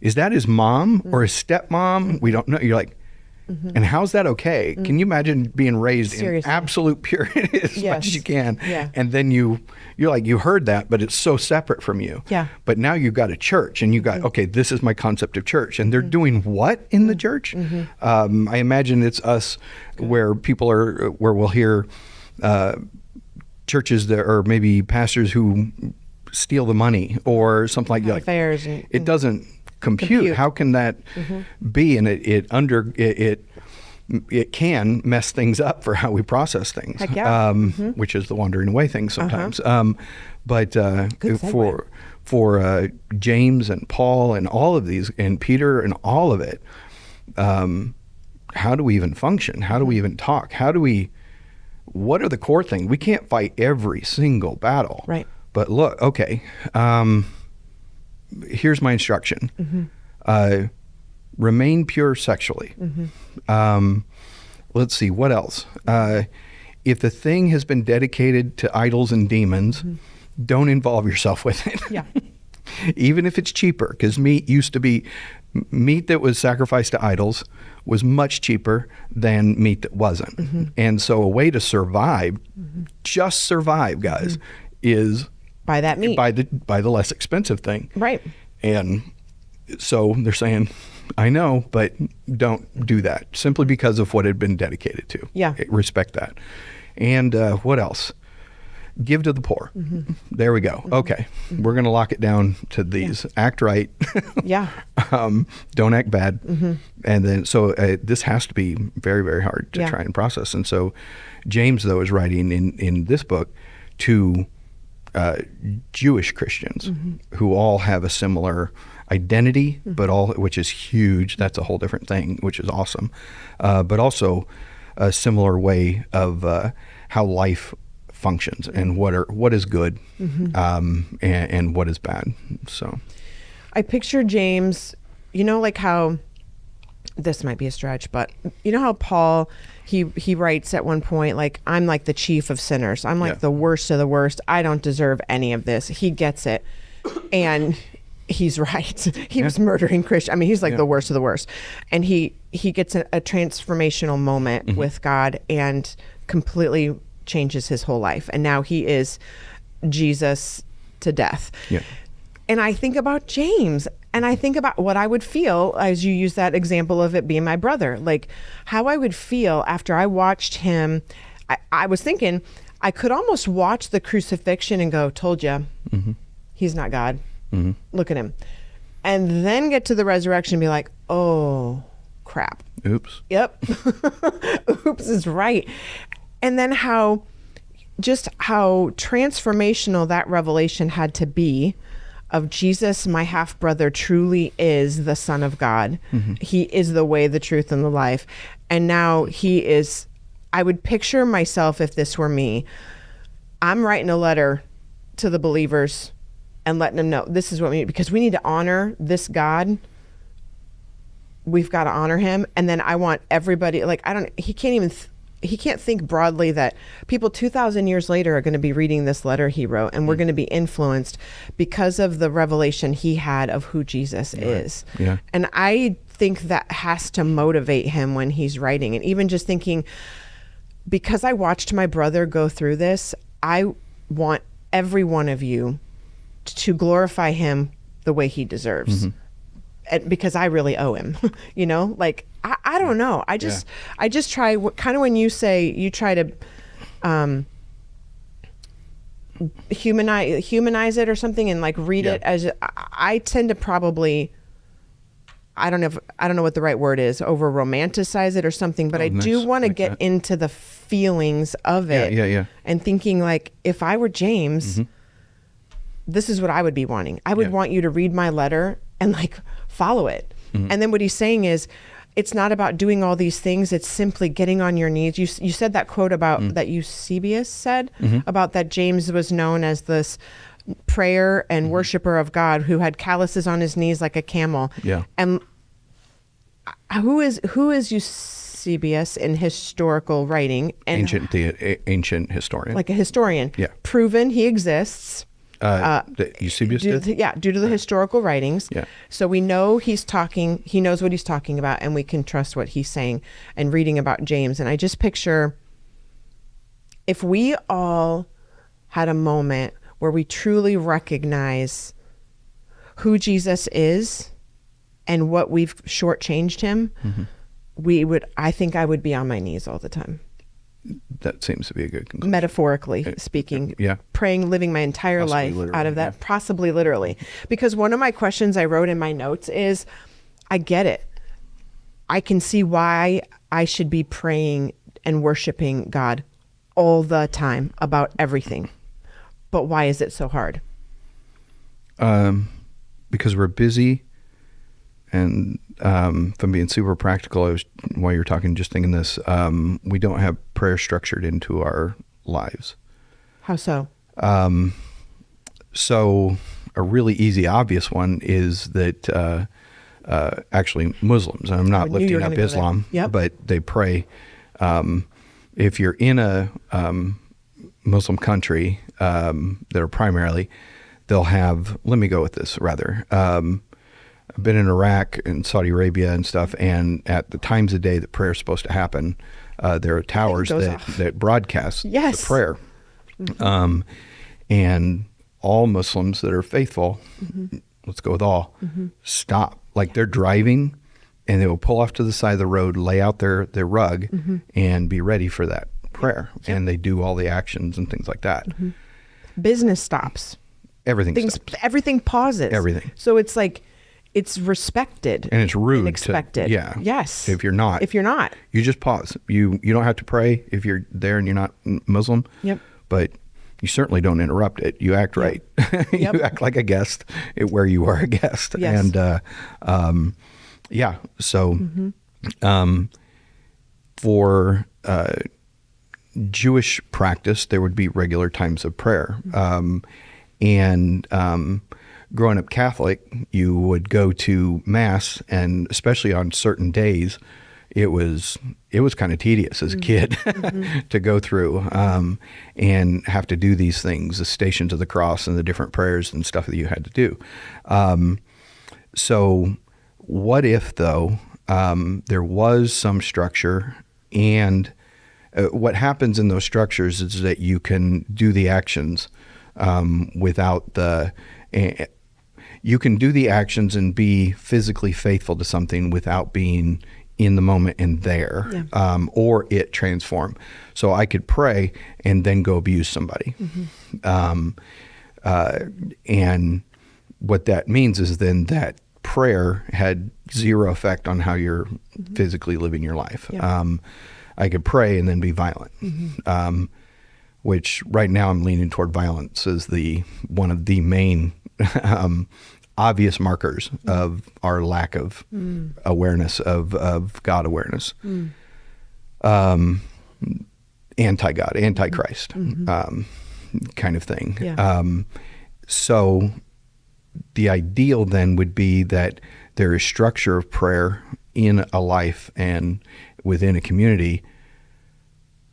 Is that his mom or his stepmom? We don't know. You're like, and how's that okay? Can you imagine being raised in absolute purity as much as you can?
Yeah.
And then you're like, you heard that, but it's so separate from you.
Yeah.
But now you've got a church and you got, okay, this is my concept of church. And they're doing what in the church? I imagine it's us where people are, where we'll hear churches that, or maybe pastors who steal the money or something like that.
Affairs and
It doesn't compute. How can that be? And it can mess things up for how we process things.
Heck yeah.
Which is the wandering away thing sometimes. But
Good segue.
for James and Paul and all of these, and Peter and all of it, how do we even function? How do we even talk? What are the core things? We can't fight every single battle.
Right.
But look, okay, here's my instruction. Remain pure sexually. Let's see, what else? If the thing has been dedicated to idols and demons, don't involve yourself with it.
Yeah.
Even if it's cheaper, because meat that was sacrificed to idols was much cheaper than meat that wasn't. And so a way to survive, just survive, guys, is
Buy that meat.
Buy the less expensive thing.
Right.
And so they're saying, I know, but don't do that, simply because of what it had been dedicated to.
Yeah.
Respect that. And what else? Give to the poor. There we go. Okay. We're going to lock it down to these. Yeah. Act right.
Yeah.
Don't act bad. And then, so this has to be very, very hard to try and process. And so James, though, is writing in this book to Jewish Christians who all have a similar identity, but which is huge. That's a whole different thing, which is awesome. But also a similar way of how life functions and what is good and what is bad. So
I picture James, like how, this might be a stretch, but you know how Paul, he writes at one point, like, I'm like the chief of sinners. I'm like the worst of the worst. I don't deserve any of this. He gets it. And he's right. He was murdering Christians. I mean, he's like the worst of the worst. And he gets a transformational moment with God and completely changes his whole life. And now he is Jesus to death. Yeah. And I think about James, and I think about what I would feel, as you use that example of it being my brother, like how I would feel after I watched him. I was thinking I could almost watch the crucifixion and go, told you, he's not God. Look at him. And then get to the resurrection and be like, oh, crap.
Oops.
Yep. Oops is right. And then how transformational that revelation had to be of Jesus, my half brother, truly is the Son of God. He is the way, the truth, and the life. And now he is, I would picture myself, if this were me, I'm writing a letter to the believers and letting them know this is what we need, because we need to honor this God. We've got to honor him. And then I want everybody, like, he can't think broadly that people 2,000 years later are going to be reading this letter he wrote, and we're going to be influenced because of the revelation he had of who Jesus is. Yeah. And I think that has to motivate him when he's writing. And even just thinking, because I watched my brother go through this, I want every one of you to glorify him the way he deserves. Because I really owe him, like, I don't know. I just try, kind of when you say you try to humanize it or something and like read it as, I tend to probably, I don't know what the right word is, over romanticize it or something, but I do want to get into the feelings of it. Yeah. And thinking, like, if I were James, this is what I would be wanting. I would want you to read my letter and like follow it. And then what he's saying is, it's not about doing all these things. It's simply getting on your knees. You said that quote about that Eusebius said about that James was known as this prayer and worshiper of God who had calluses on his knees like a camel. Yeah. And who is Eusebius in historical writing? And
ancient historian.
Like a historian. Yeah. Proven he exists.
Eusebius did?
Due to the historical writings. Yeah. So we know he knows what he's talking about, and we can trust what he's saying and reading about James. And I just picture if we all had a moment where we truly recognize who Jesus is and what we've shortchanged him, I think I would be on my knees all the time.
That seems to be a good conclusion.
Metaphorically speaking.
Yeah.
Praying, living my entire
Possibly
life
literally,
out of that,
yeah.
possibly literally. Because one of my questions I wrote in my notes is, I get it. I can see why I should be praying and worshiping God all the time about everything. But why is it so hard?
Because we're busy, and if I'm being super practical, while you're talking, just thinking this, we don't have prayer structured into our lives.
How so?
So a really easy, obvious one is that actually Muslims, and I'm not
knew you were
lifting up
gonna go there.
Islam,
Yep.
but they pray. If you're in a Muslim country that are primarily, they'll have, let me go with this rather. I've been in Iraq and Saudi Arabia and stuff, and at the times of day that prayer is supposed to happen, there are towers
goes
that,
off.
that broadcast
Yes.
the prayer. And all Muslims that are faithful, let's go with all, stop. Like they're driving and they will pull off to the side of the road, lay out their rug and be ready for that prayer. Yep. And they do all the actions and things like that.
Business stops.
Everything stops.
Everything pauses.
Everything.
So it's like, it's respected.
And it's rude.
And expected.
Yeah.
Yes.
If you're not. You just pause. You don't have to pray if you're there and you're not Muslim.
Yep.
But you certainly don't interrupt it. You act right.
Yep.
You act like a guest where you are a guest.
Yes.
And yeah. So for Jewish practice, there would be regular times of prayer. And growing up Catholic, you would go to Mass, and especially on certain days, it was kind of tedious as a kid to go through and have to do these things, the Stations of the Cross and the different prayers and stuff that you had to do. So what if, though, there was some structure, and what happens in those structures is that you can do the actions without the... you can do the actions and be physically faithful to something without being in the moment and there, or it transform. So I could pray and then go abuse somebody. And what that means is then that prayer had zero effect on how you're physically living your life. I could pray and then be violent, which right now I'm leaning toward violence as one of the main obvious markers of our lack of awareness of God awareness. Anti-God, anti-Christ kind of thing.
Yeah.
So the ideal then would be that there is structure of prayer in a life and within a community,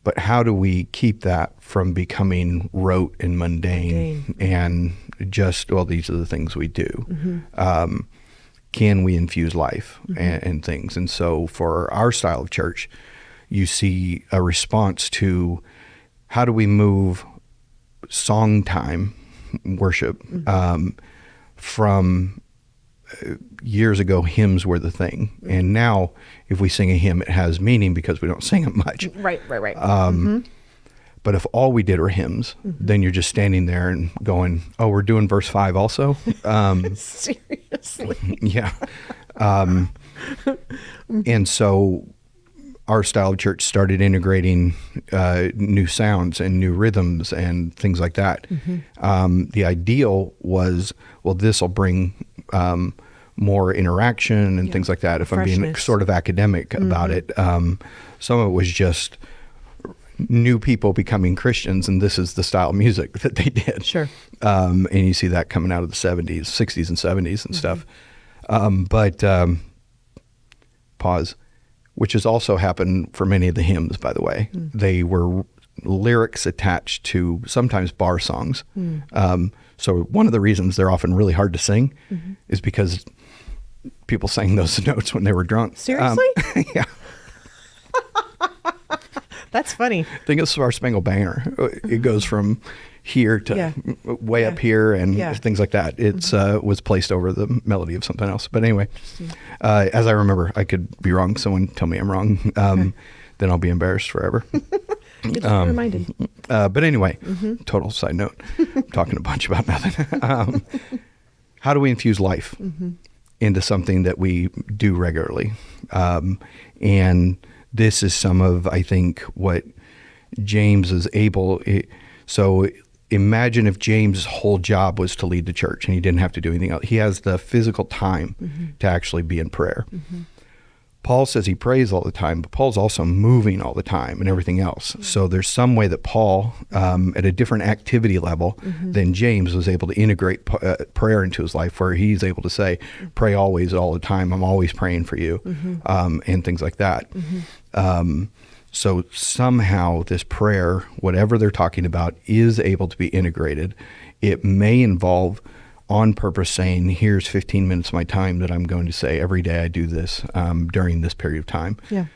but how do we keep that from becoming rote and mundane. And just, well, these are the things we do. Can we infuse life and things? And so for our style of church, you see a response to how do we move song time worship from years ago, hymns were the thing. And now if we sing a hymn, it has meaning because we don't sing it much.
Right.
But if all we did were hymns, then you're just standing there and going, oh, we're doing verse 5 also?
Seriously.
Yeah. And so our style of church started integrating new sounds and new rhythms and things like that. The ideal was, well, this will bring more interaction and things like that. If I'm being sort of academic about it, some of it was just new people becoming Christians, and this is the style of music that they did.
Sure.
And you see that coming out of the 70s, 60s and 70s and stuff. But pause, which has also happened for many of the hymns, by the way. They were lyrics attached to sometimes bar songs. So one of the reasons they're often really hard to sing is because people sang those notes when they were drunk.
Seriously?
Yeah.
That's funny.
I think it's Star Spangled Banner. It goes from here to way up here and things like that. It's was placed over the melody of something else. But anyway, as I remember, I could be wrong. Someone tell me I'm wrong. Then I'll be embarrassed forever.
Good to be reminded.
But anyway, total side note, talking a bunch about nothing. How do we infuse life into something that we do regularly? And this is some of, I think, what James is able. So imagine if James' whole job was to lead the church and he didn't have to do anything else. He has the physical time to actually be in prayer. Paul says he prays all the time, but Paul's also moving all the time and everything else. So there's some way that Paul, at a different activity level than James, was able to integrate prayer into his life, where he's able to say, pray always, all the time. I'm always praying for you, and things like that. So somehow this prayer, whatever they're talking about, is able to be integrated. It may involve on purpose saying, here's 15 minutes of my time that I'm going to say every day I do this during this period of time.
Yeah.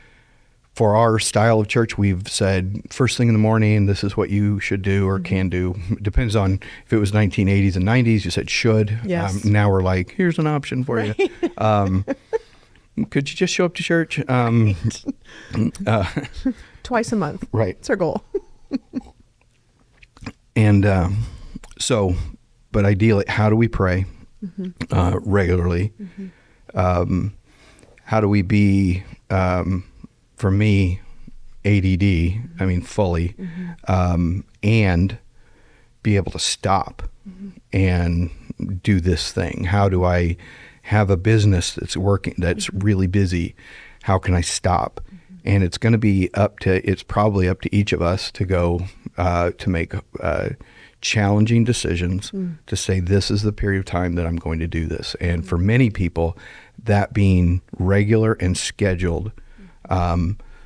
For our style of church, we've said first thing in the morning, this is what you should do or can do. It depends on if it was 1980s and 90s, you said should.
Yes.
Now we're like, here's an option for you. Could you just show up to church?
Twice a month.
Right.
It's our goal.
And but ideally, how do we pray regularly? How do we be, for me, ADD, I mean, fully, and be able to stop and do this thing? How do I have a business that's working, that's really busy? How can I stop? And it's going to be it's probably up to each of us to go to make challenging decisions to say, this is the period of time that I'm going to do this. And for many people, that being regular and scheduled,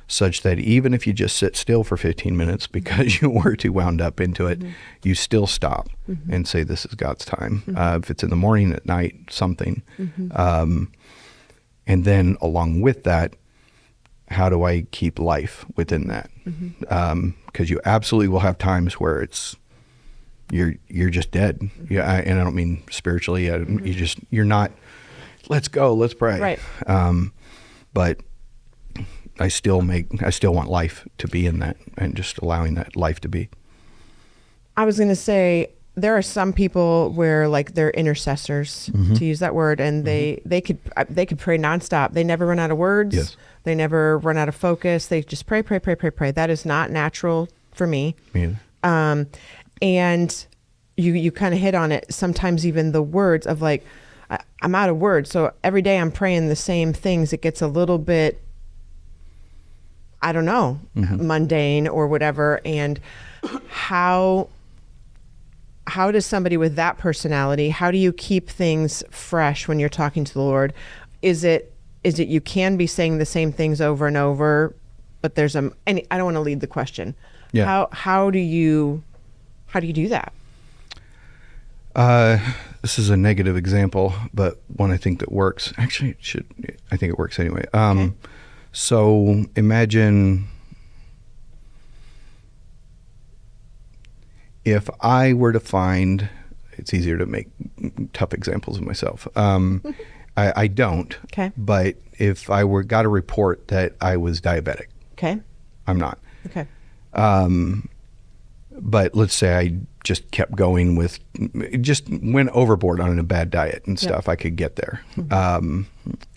such that even if you just sit still for 15 minutes because you were too wound up into it, you still stop and say, this is God's time. If it's in the morning, at night, something. And then along with that, how do I keep life within that? Because you absolutely will have times where you're just dead. Yeah, and I don't mean spiritually. You're not. Let's go. Let's pray.
Right.
But I still want life to be in that, and just allowing that life to be.
I was going to say, there are some people where, like, they're intercessors, to use that word, and they could pray nonstop. They never run out of words.
Yes.
They never run out of focus. They just pray. That is not natural for me.
Me either.
And you kind of hit on it. Sometimes even the words of, like, I'm out of words. So every day I'm praying the same things. It gets a little bit, I don't know, mundane or whatever. And how does somebody with that personality, how do you keep things fresh when you're talking to the Lord? Is it you can be saying the same things over and over, but there's and I don't want to lead the question.
Yeah.
How do you do that?
This is a negative example, but one I think that works. Actually, I think it works anyway.
Okay.
So imagine if I were to find, it's easier to make tough examples of myself. I don't.
Okay.
But if I got a report that I was diabetic,
Okay.
I'm not.
Okay.
But let's say I just kept going just went overboard on a bad diet and stuff, I could get there.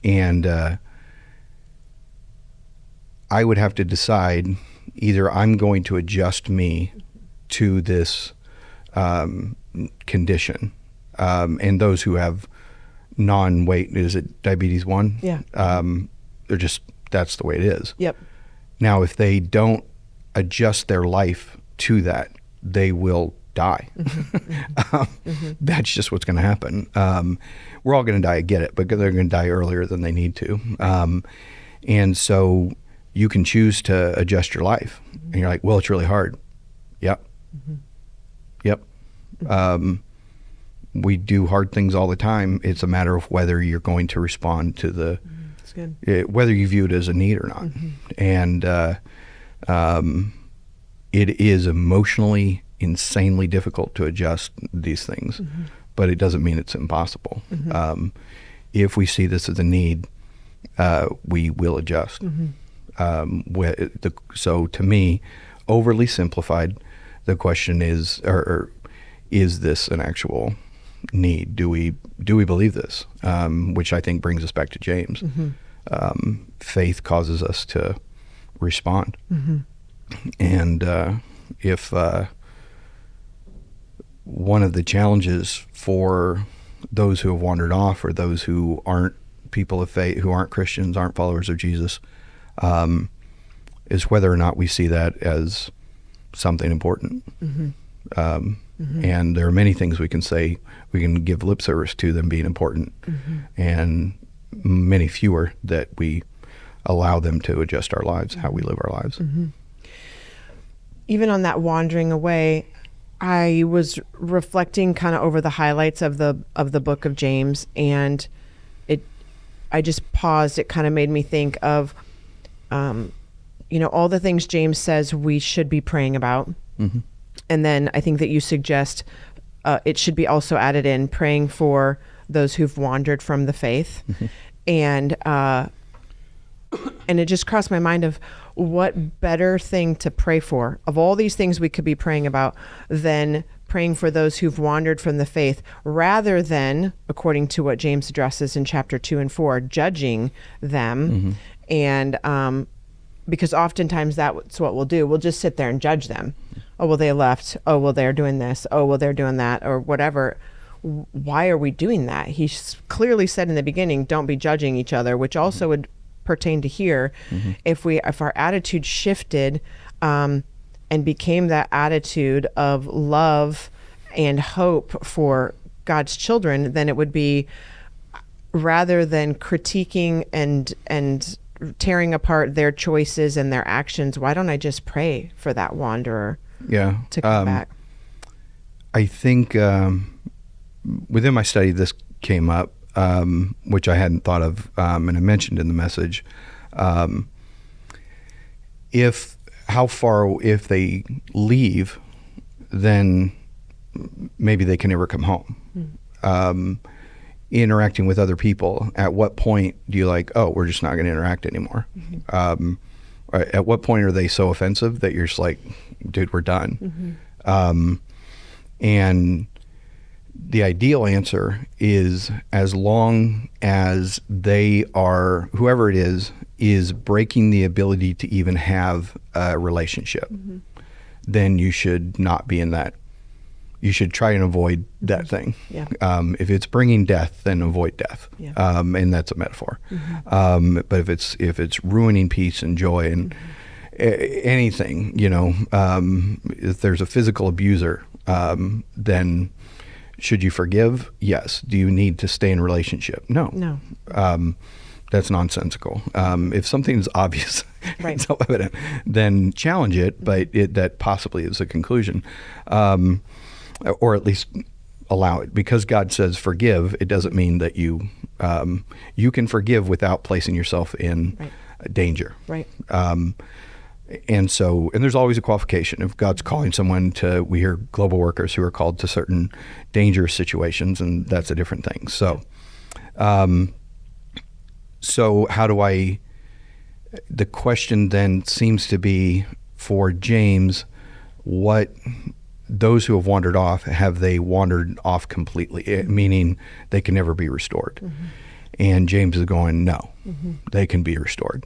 And I would have to decide, either I'm going to adjust me to this condition. And those who have non-weight, is it diabetes 1?
Yeah.
That's the way it is.
Yep.
Now, if they don't adjust their life to that, they will die. That's just what's going to happen. We're all going to die, I get it, but they're going to die earlier than they need to. And so you can choose to adjust your life. And you're like, well, it's really hard. Yep. Yep. We do hard things all the time. It's a matter of whether you're going to respond to
That's good.
whether you view it as a need or not. And it is emotionally insanely difficult to adjust these things, but it doesn't mean it's impossible. If we see this as a need, we will adjust. So to me, overly simplified. The question is, or is this an actual need? Do we believe this? Which I think brings us back to James. Faith causes us to respond. And if one of the challenges for those who have wandered off, or those who aren't people of faith, who aren't Christians, aren't followers of Jesus, is whether or not we see that as something important. And there are many things we can say, we can give lip service to them being important, and many fewer that we allow them to adjust our lives, how we live our lives.
Even on that wandering away, I was reflecting kind of over the highlights of the book of James, and I just paused. It kind of made me think of, all the things James says we should be praying about. And then I think that you suggest it should be also added in praying for those who've wandered from the faith. And it just crossed my mind of what better thing to pray for of all these things we could be praying about than praying for those who've wandered from the faith, rather than, according to what James addresses in chapter 2 and 4, judging them. And because oftentimes that's what we'll do. We'll just sit there and judge them. Oh, well, they left. Oh, well, they're doing this. Oh, well, they're doing that, or whatever. Why are we doing that? He clearly said in the beginning, don't be judging each other, which also would pertain to here. If our attitude shifted and became that attitude of love and hope for God's children, then it would be, rather than critiquing and tearing apart their choices and their actions, why don't I just pray for that wanderer to come back?
I think within my study, this came up, which I hadn't thought of, and I mentioned in the message. If they leave, then maybe they can never come home. Interacting with other people, at what point do you we're just not going to interact anymore? At what point are they so offensive that you're just like, dude, we're done? And the ideal answer is, as long as they are, whoever it is breaking the ability to even have a relationship, then you should not be in that. You should try and avoid that thing. If it's bringing death, then avoid death. And that's a metaphor. But if it's ruining peace and joy and anything, if there's a physical abuser, then should you forgive? Yes. Do you need to stay in relationship? No. That's nonsensical. If something's obvious,
right,
self-evident, then challenge it, but that possibly is a conclusion. Or at least allow it. Because God says forgive, it doesn't mean that you can forgive without placing yourself in danger.
Right.
And there's always a qualification. If God's calling someone to, we hear global workers who are called to certain dangerous situations, and that's a different thing. So how do the question then seems to be for James, what those who have wandered off, have they wandered off completely? Meaning they can never be restored. And James is going, no, they can be restored.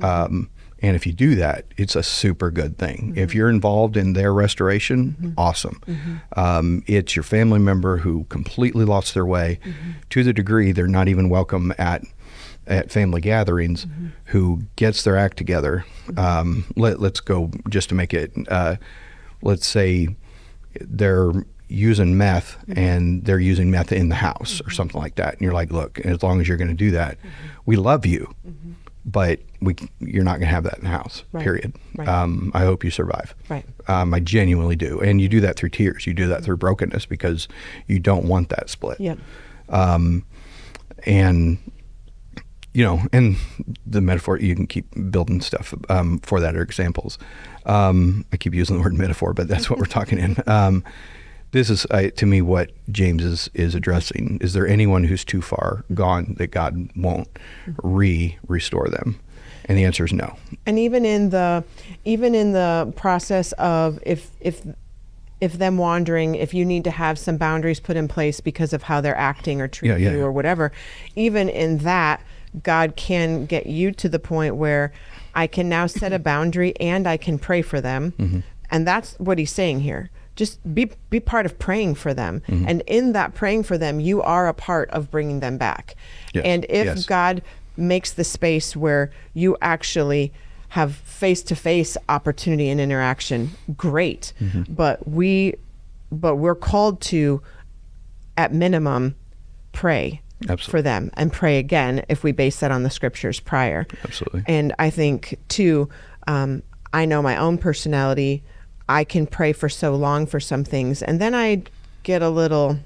And if you do that, it's a super good thing. If you're involved in their restoration, awesome. It's your family member who completely lost their way to the degree they're not even welcome at family gatherings, who gets their act together. Let's go, just to make it, let's say they're using meth and they're using meth in the house or something like that. And you're like, look, as long as you're going to do that, we love you, but you're not going to have that in the house, period. I hope you survive. I genuinely do. And you do that through tears. You do that through brokenness, because you don't want that split. And and the metaphor, you can keep building stuff for that, or examples. I keep using the word metaphor, but that's what we're talking in. This is, to me, what James is addressing. Is there anyone who's too far gone that God won't restore them? And the answer is no.
And even in the process of if them wandering, if you need to have some boundaries put in place because of how they're acting or treating you or whatever, even in that, God can get you to the point where I can now set a boundary and I can pray for them. And that's what he's saying here. Just be part of praying for them. And in that praying for them, you are a part of bringing them back.
Yes.
And if God makes the space where you actually have face-to-face opportunity and interaction, great. But we're called to, at minimum, pray for them and pray again if we base that on the scriptures prior.
Absolutely.
And I think too, I know my own personality. I can pray for so long for some things, and then I get a little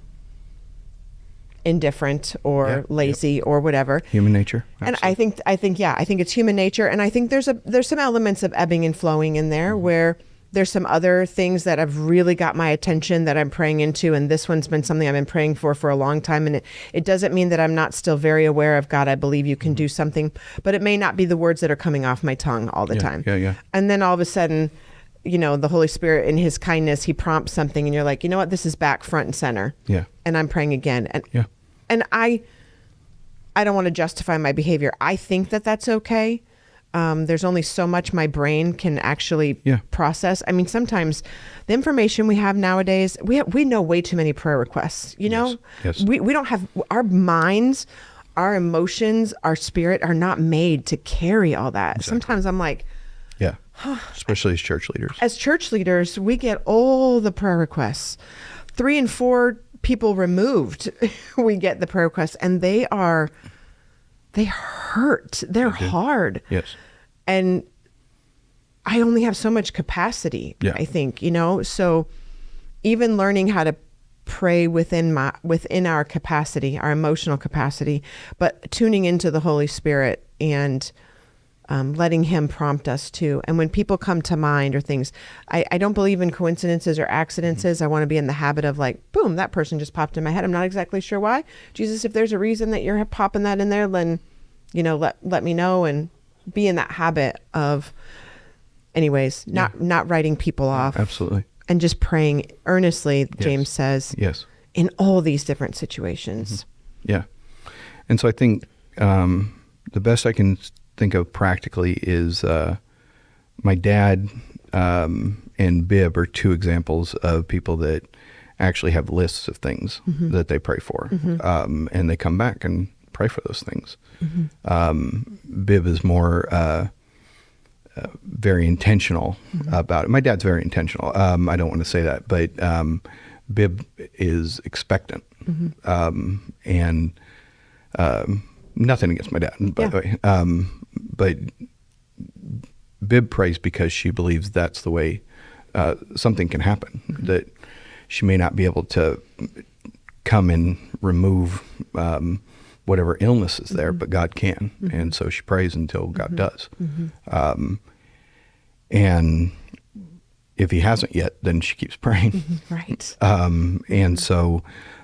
indifferent or lazy or whatever.
Human nature.
Absolutely. And I think it's human nature. And I think there's some elements of ebbing and flowing in there where there's some other things that have really got my attention that I'm praying into. And this one's been something I've been praying for a long time. And it doesn't mean that I'm not still very aware of, God, I believe you can do something, but it may not be the words that are coming off my tongue all the time. And then all of a sudden, the Holy Spirit in his kindness, he prompts something and you're like, you know what, this is back front and center. And I'm praying again. And I don't want to justify my behavior. I think that that's okay. There's only so much my brain can actually process. I mean, sometimes the information we have nowadays, we know way too many prayer requests,
Yes.
We don't have, our minds, our emotions, our spirit are not made to carry all that. Exactly. Sometimes I'm like,
especially as church leaders. As
church leaders, we get all the prayer requests. 3 and 4 people removed, we get the prayer requests, and they hurt. They're hard.
Yes.
And I only have so much capacity, I think, so even learning how to pray within our capacity, our emotional capacity, but tuning into the Holy Spirit and letting him prompt us too. And when people come to mind or things, I don't believe in coincidences or accidents. I want to be in the habit of like, boom, that person just popped in my head. I'm not exactly sure why. Jesus, if there's a reason that you're popping that in there, then, let me know, and be in that habit of, anyways, not writing people off.
Absolutely.
And just praying earnestly, James says, in all these different situations.
Yeah. And so I think the best I can think of practically is my dad and Bib are 2 examples of people that actually have lists of things that they pray for, and they come back and pray for those things. Bib is more very intentional about it. My dad's very intentional. I don't want to say that, but Bib is expectant, and nothing against my dad, by the way. But Bib prays because she believes that's the way something can happen, that she may not be able to come and remove whatever illness is there, but God can. And so she prays until God does. And if he hasn't yet, then she keeps praying.
Right.
And so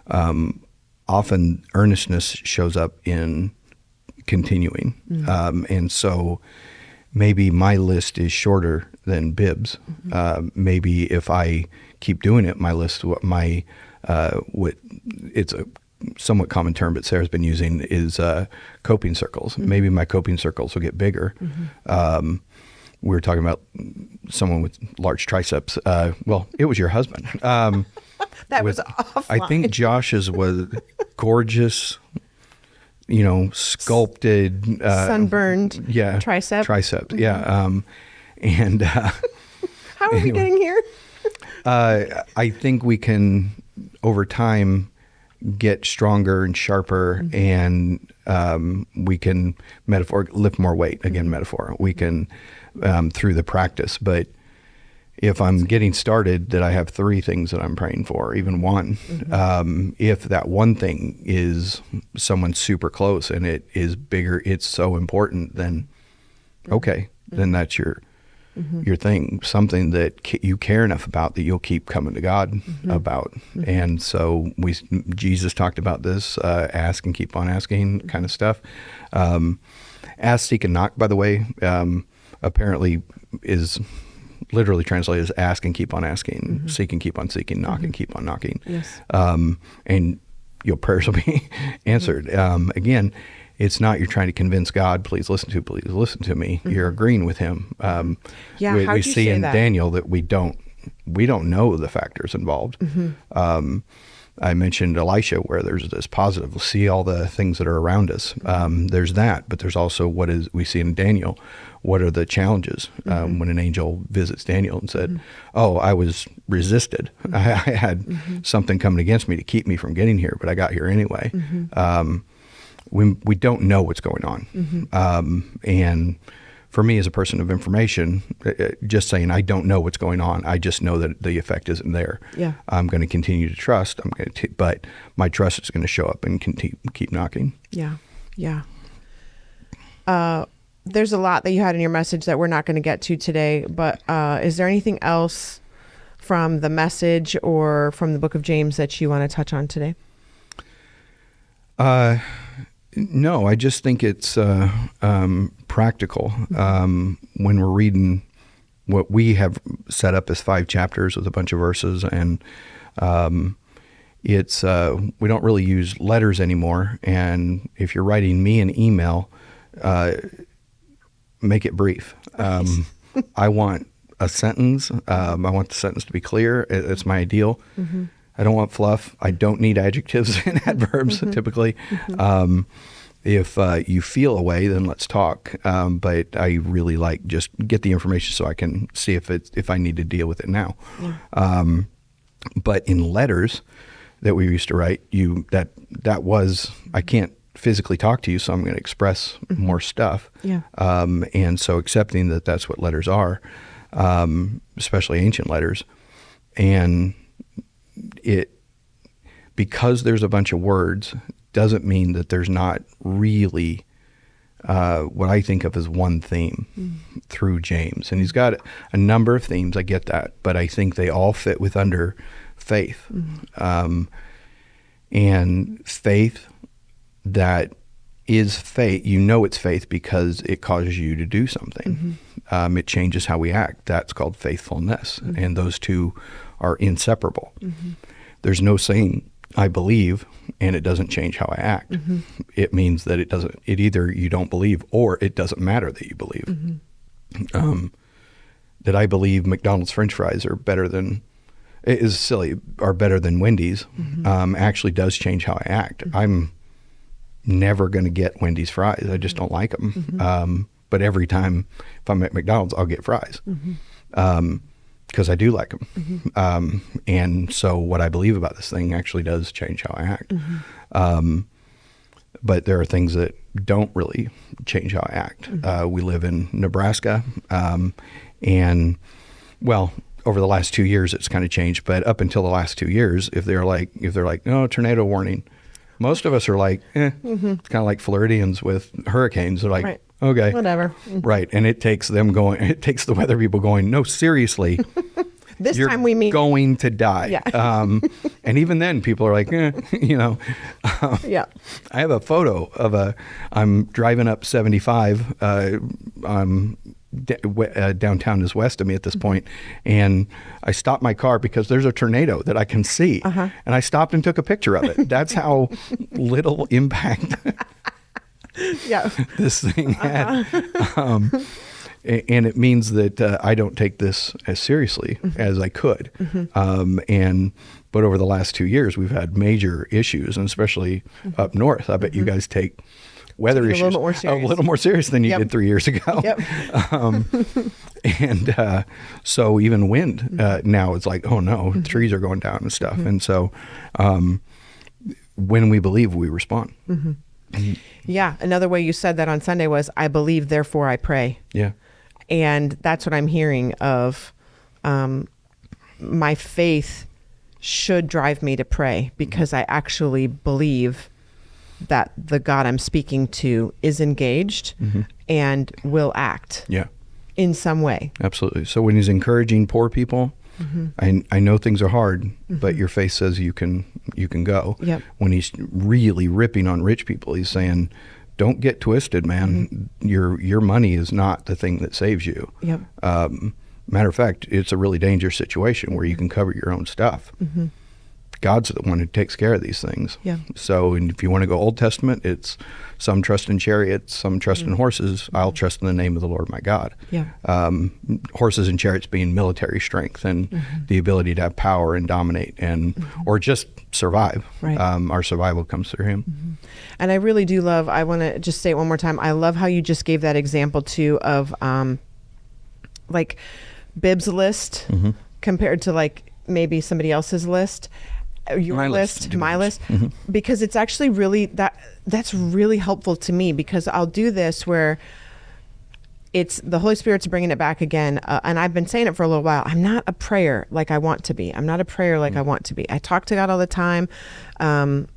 often earnestness shows up in continuing. And so maybe my list is shorter than Bib's. Maybe if I keep doing it, my list, it's a somewhat common term, but Sarah's been using is coping circles. Maybe my coping circles will get bigger. We were talking about someone with large triceps. Well, it was your husband.
That was offline.
I think Josh's was gorgeous, sculpted.
Sunburned tricep.
Triceps, and
how are we getting here?
I think we can, over time, get stronger and sharper, and we can lift more weight. Again, metaphor. We can through the practice. But if I'm getting started, that I have 3 things that I'm praying for, even one. If that one thing is someone super close and it is bigger, it's so important, then okay, then that's your thing, something that you care enough about that you'll keep coming to God about. And so Jesus talked about this, ask and keep on asking kind of stuff. Ask, seek, and knock, by the way, apparently is literally translated as ask and keep on asking, seek and keep on seeking, knock and keep on knocking.
Yes.
And your prayers will be answered. Again, it's not you're trying to convince God, please listen to me. You're agreeing with him.
Yeah,
we see in Daniel that we don't know the factors involved. I mentioned Elisha, where there's this positive. We'll see all the things that are around us. There's that, but there's also what is we see in Daniel. What are the challenges when an angel visits Daniel and said, "Oh, I was resisted. I had something coming against me to keep me from getting here, but I got here anyway." We don't know what's going on, and for me, as a person of information, just saying I don't know what's going on, I just know that the effect isn't there.
Yeah.
I'm going to continue to trust. But my trust is going to show up and keep knocking.
Yeah. Yeah. There's a lot that you had in your message that we're not going to get to today, but is there anything else from the message or from the book of James that you want to touch on today?
No, I just think it's practical. When we're reading what we have set up as 5 chapters with a bunch of verses, and it's we don't really use letters anymore. And if you're writing me an email, make it brief. I want a sentence. I want the sentence to be clear. It's my ideal. I don't want fluff. I don't need adjectives and adverbs typically. If you feel a way, then let's talk. But I really like just get the information so I can see if I need to deal with it now. Yeah. But in letters that we used to write, that was I can't physically talk to you, so I'm going to express more stuff.
Yeah.
And so accepting that that's what letters are, especially ancient letters, and because there's a bunch of words doesn't mean that there's not really what I think of as one theme through James. And he's got a number of themes, I get that, but I think they all fit under faith. And faith that is faith, it's faith because it causes you to do something. It changes how we act. That's called faithfulness. And those two are inseparable. There's no saying, I believe, and it doesn't change how I act. It means that it either you don't believe or it doesn't matter that you believe. That I believe McDonald's French fries are better than Wendy's, actually does change how I act. I'm never going to get Wendy's fries. I just don't like them. But every time if I'm at McDonald's, I'll get fries. Because I do like them. And so what I believe about this thing actually does change how I act. But there are things that don't really change how I act. We live in Nebraska. And, well, over the last 2 years, it's kind of changed. But up until the last 2 years, if they're like, no, tornado warning, most of us are like, It's kind of like Floridians with hurricanes. They're like, okay,
whatever.
Right. And it takes the weather people going, no, seriously,
You're time we meet
going to die.
Yeah.
And even then people are like, yeah. I have a photo of I'm driving up 75, downtown is west of me at this point, and I stopped my car because there's a tornado that I can see, and I stopped and took a picture of it. That's how little impact this thing had. And it means that I don't take this as seriously as I could. But over the last 2 years, we've had major issues, and especially up north. I bet you guys take weather issues a little more serious than you did 3 years ago. And so even wind now it's like, oh no, trees are going down and stuff. And so when we believe, we respond.
Yeah. Another way you said that on Sunday was, I believe, therefore I pray.
Yeah.
And that's what I'm hearing of. My faith should drive me to pray because I actually believe that the God I'm speaking to is engaged and will act in some way.
Absolutely. So when he's encouraging poor people, I know things are hard, but your faith says you can go. When he's really ripping on rich people, he's saying, don't get twisted, man. Your money is not the thing that saves you.
Yep.
Matter of fact, it's a really dangerous situation where you can cover your own stuff. God's the one who takes care of these things.
Yeah.
So, and if you want to go Old Testament, it's some trust in chariots, some trust in horses. I'll trust in the name of the Lord my God.
Yeah.
Horses and chariots being military strength and the ability to have power and dominate and or just survive.
Right.
Our survival comes through Him.
And I really do love, I want to just say it one more time. I love how you just gave that example too of like Bib's list compared to like maybe somebody else's list. Your
My
list,
list.
my list, because it's actually really that's really helpful to me, because I'll do this where it's the Holy Spirit's bringing it back again. And I've been saying it for a little while. I'm not a prayer like I want to be. I'm not a prayer like I want to be. I talk to God all the time.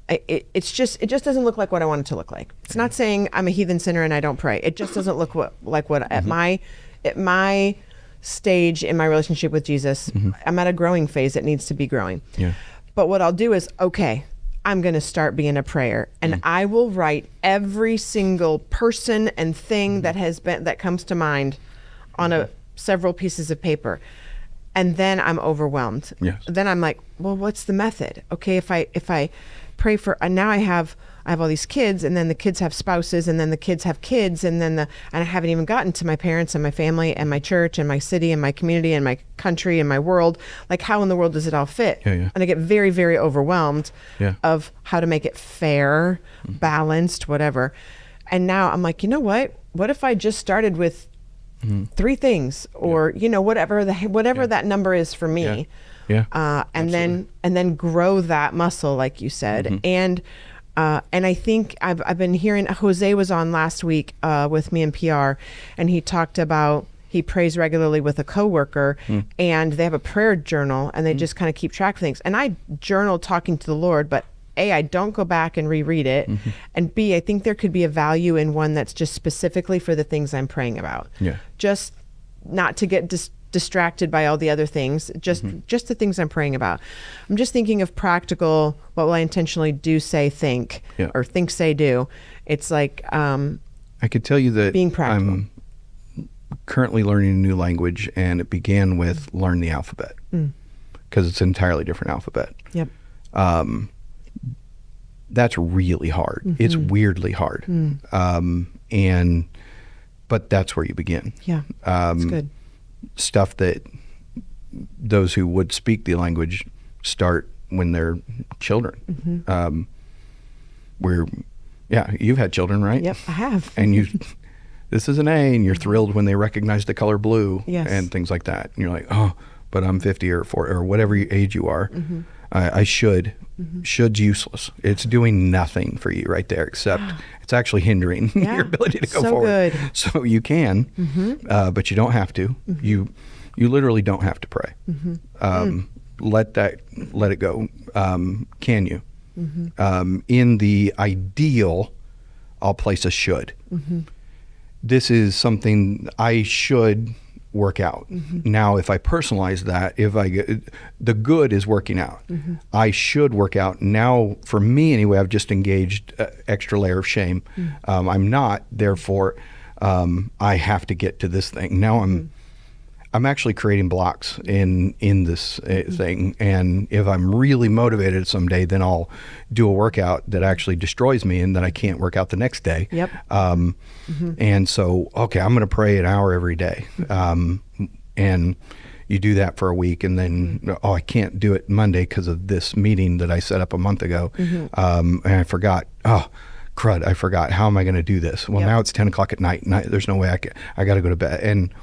It just doesn't look like what I want it to look like. It's not saying I'm a heathen sinner and I don't pray. It just doesn't look like what at my stage in my relationship with Jesus, I'm at a growing phase that needs to be growing.
Yeah.
But what I'll do is, okay, I'm going to start being a prayer, and I will write every single person and thing that comes to mind on several pieces of paper. And then I'm overwhelmed.
Yes.
Then I'm like, well, what's the method? Okay, if I pray for, and now I have all these kids, and then the kids have spouses, and then the kids have kids, and and I haven't even gotten to my parents and my family and my church and my city and my community and my country and my world. Like, how in the world does it all fit?
Yeah.
And I get very, very overwhelmed
Yeah.
of how to make it fair, balanced, whatever. And now I'm like, you know what? What if I just started with 3 things, or whatever that number is for me?
Yeah.
And then grow that muscle, like you said. And I think I've been hearing, Jose was on last week with me in PR, and he talked about he prays regularly with a coworker, and they have a prayer journal, and they just kind of keep track of things. And I journal talking to the Lord, but A, I don't go back and reread it, and B, I think there could be a value in one that's just specifically for the things I'm praying about.
Yeah.
Just not to get distracted by all the other things, just the things I'm praying about. I'm just thinking of practical, what will I intentionally do, say, think, or think, say, do. It's like
I could tell you that
being practical.
I'm currently learning a new language, and it began with learn the alphabet, because it's an entirely different alphabet.
Yep.
That's really hard. It's weirdly hard. But that's where you begin.
Yeah. That's good.
Stuff that those who would speak the language start when they're children. You've had children, right?
Yep, I have.
And this is an A, and you're thrilled when they recognize the color blue.
Yes.
And things like that. And you're like, oh, but I'm 50 or 40 or whatever age you are. I should. Should's useless. It's doing nothing for you right there, except it's actually hindering your ability to go forward.
Good.
So you can, but you don't have to. You literally don't have to pray. Let it go. Can you? In the ideal, I'll place a should. This is something I should work out. Now, if I personalize that, the good is working out. I should work out. Now, for me anyway, I've just engaged extra layer of shame. I'm not, therefore, I have to get to this thing. Now I'm actually creating blocks in this thing, and if I'm really motivated someday, then I'll do a workout that actually destroys me and that I can't work out the next day.
Yep.
And so, okay, I'm going to pray an hour every day, and you do that for a week, and then I can't do it Monday because of this meeting that I set up a month ago, and I forgot. Oh, crud! I forgot. How am I going to do this? Well, now it's 10 o'clock at night, and there's no way I got to go to bed. And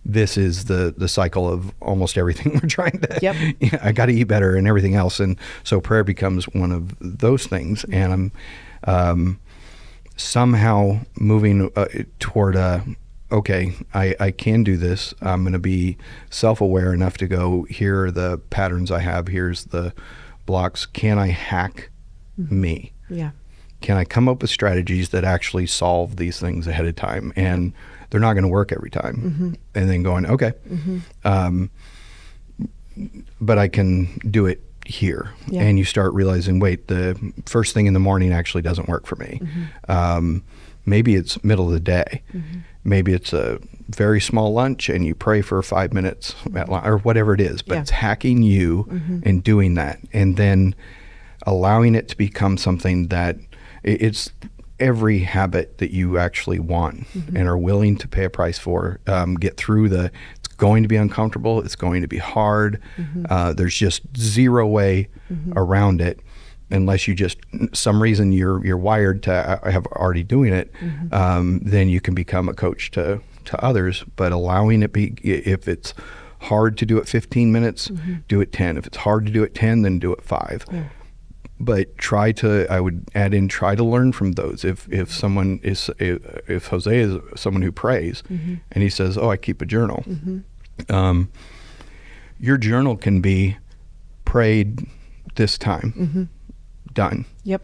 this is the cycle of almost everything we're trying to. I got to eat better and everything else, and so prayer becomes one of those things. And I'm somehow moving toward okay, I can do this. I'm going to be self-aware enough to go, here are the patterns I have. Here's the blocks. Can I hack me?
Yeah.
Can I come up with strategies that actually solve these things ahead of time? And they're not going to work every time. And then going, okay, but I can do it here. And you start realizing, wait, the first thing in the morning actually doesn't work for me. Maybe it's middle of the day. Maybe it's a very small lunch and you pray for 5 minutes at lunch, or whatever it is. But it's hacking you and doing that, and then allowing it to become something that it's every habit that you actually want and are willing to pay a price for. Get through it's going to be uncomfortable. It's going to be hard. There's just zero way around it. Unless you just, some reason you're wired to have already doing it, then you can become a coach to others. But allowing it if it's hard to do it 15 minutes, do it 10. If it's hard to do it 10, then do it 5. Yeah. But I would add in, try to learn from those. If Jose is someone who prays and he says, oh, I keep a journal. Your journal can be prayed this time. Done.
Yep.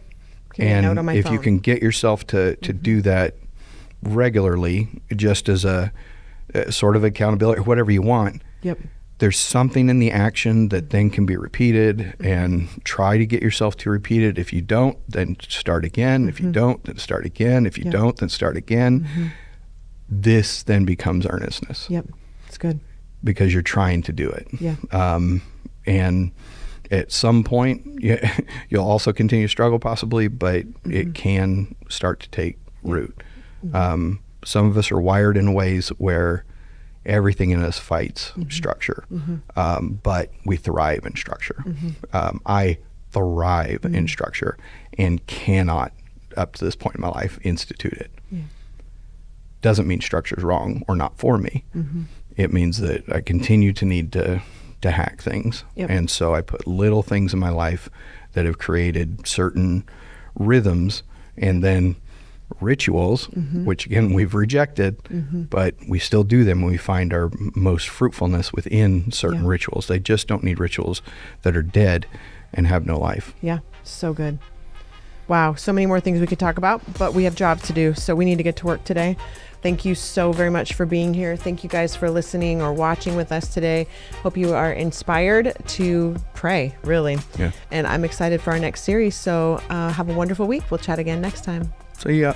And if you can get yourself to do that regularly, just as a sort of accountability or whatever you want, there's something in the action that then can be repeated, and try to get yourself to repeat it. If you don't, then start again. If you don't, then start again. If you don't, then start again. This then becomes earnestness.
Yep. It's good.
Because you're trying to do it.
Yeah.
And at some point, you'll also continue to struggle possibly, but it can start to take root. Some of us are wired in ways where everything in us fights structure, but we thrive in structure. I thrive in structure and cannot, up to this point in my life, institute it. Doesn't mean structure is wrong or not for me. It means that I continue to need to hack things. And so I put little things in my life that have created certain rhythms and then rituals, which again we've rejected, but we still do them when we find our most fruitfulness within certain rituals. They just don't need rituals that are dead and have no life.
Yeah, so good. Wow, so many more things we could talk about, but we have jobs to do, so we need to get to work today. Thank you so very much for being here. Thank you guys for listening or watching with us today. Hope you are inspired to pray, really.
Yeah.
And I'm excited for our next series. So have a wonderful week. We'll chat again next time.
See ya.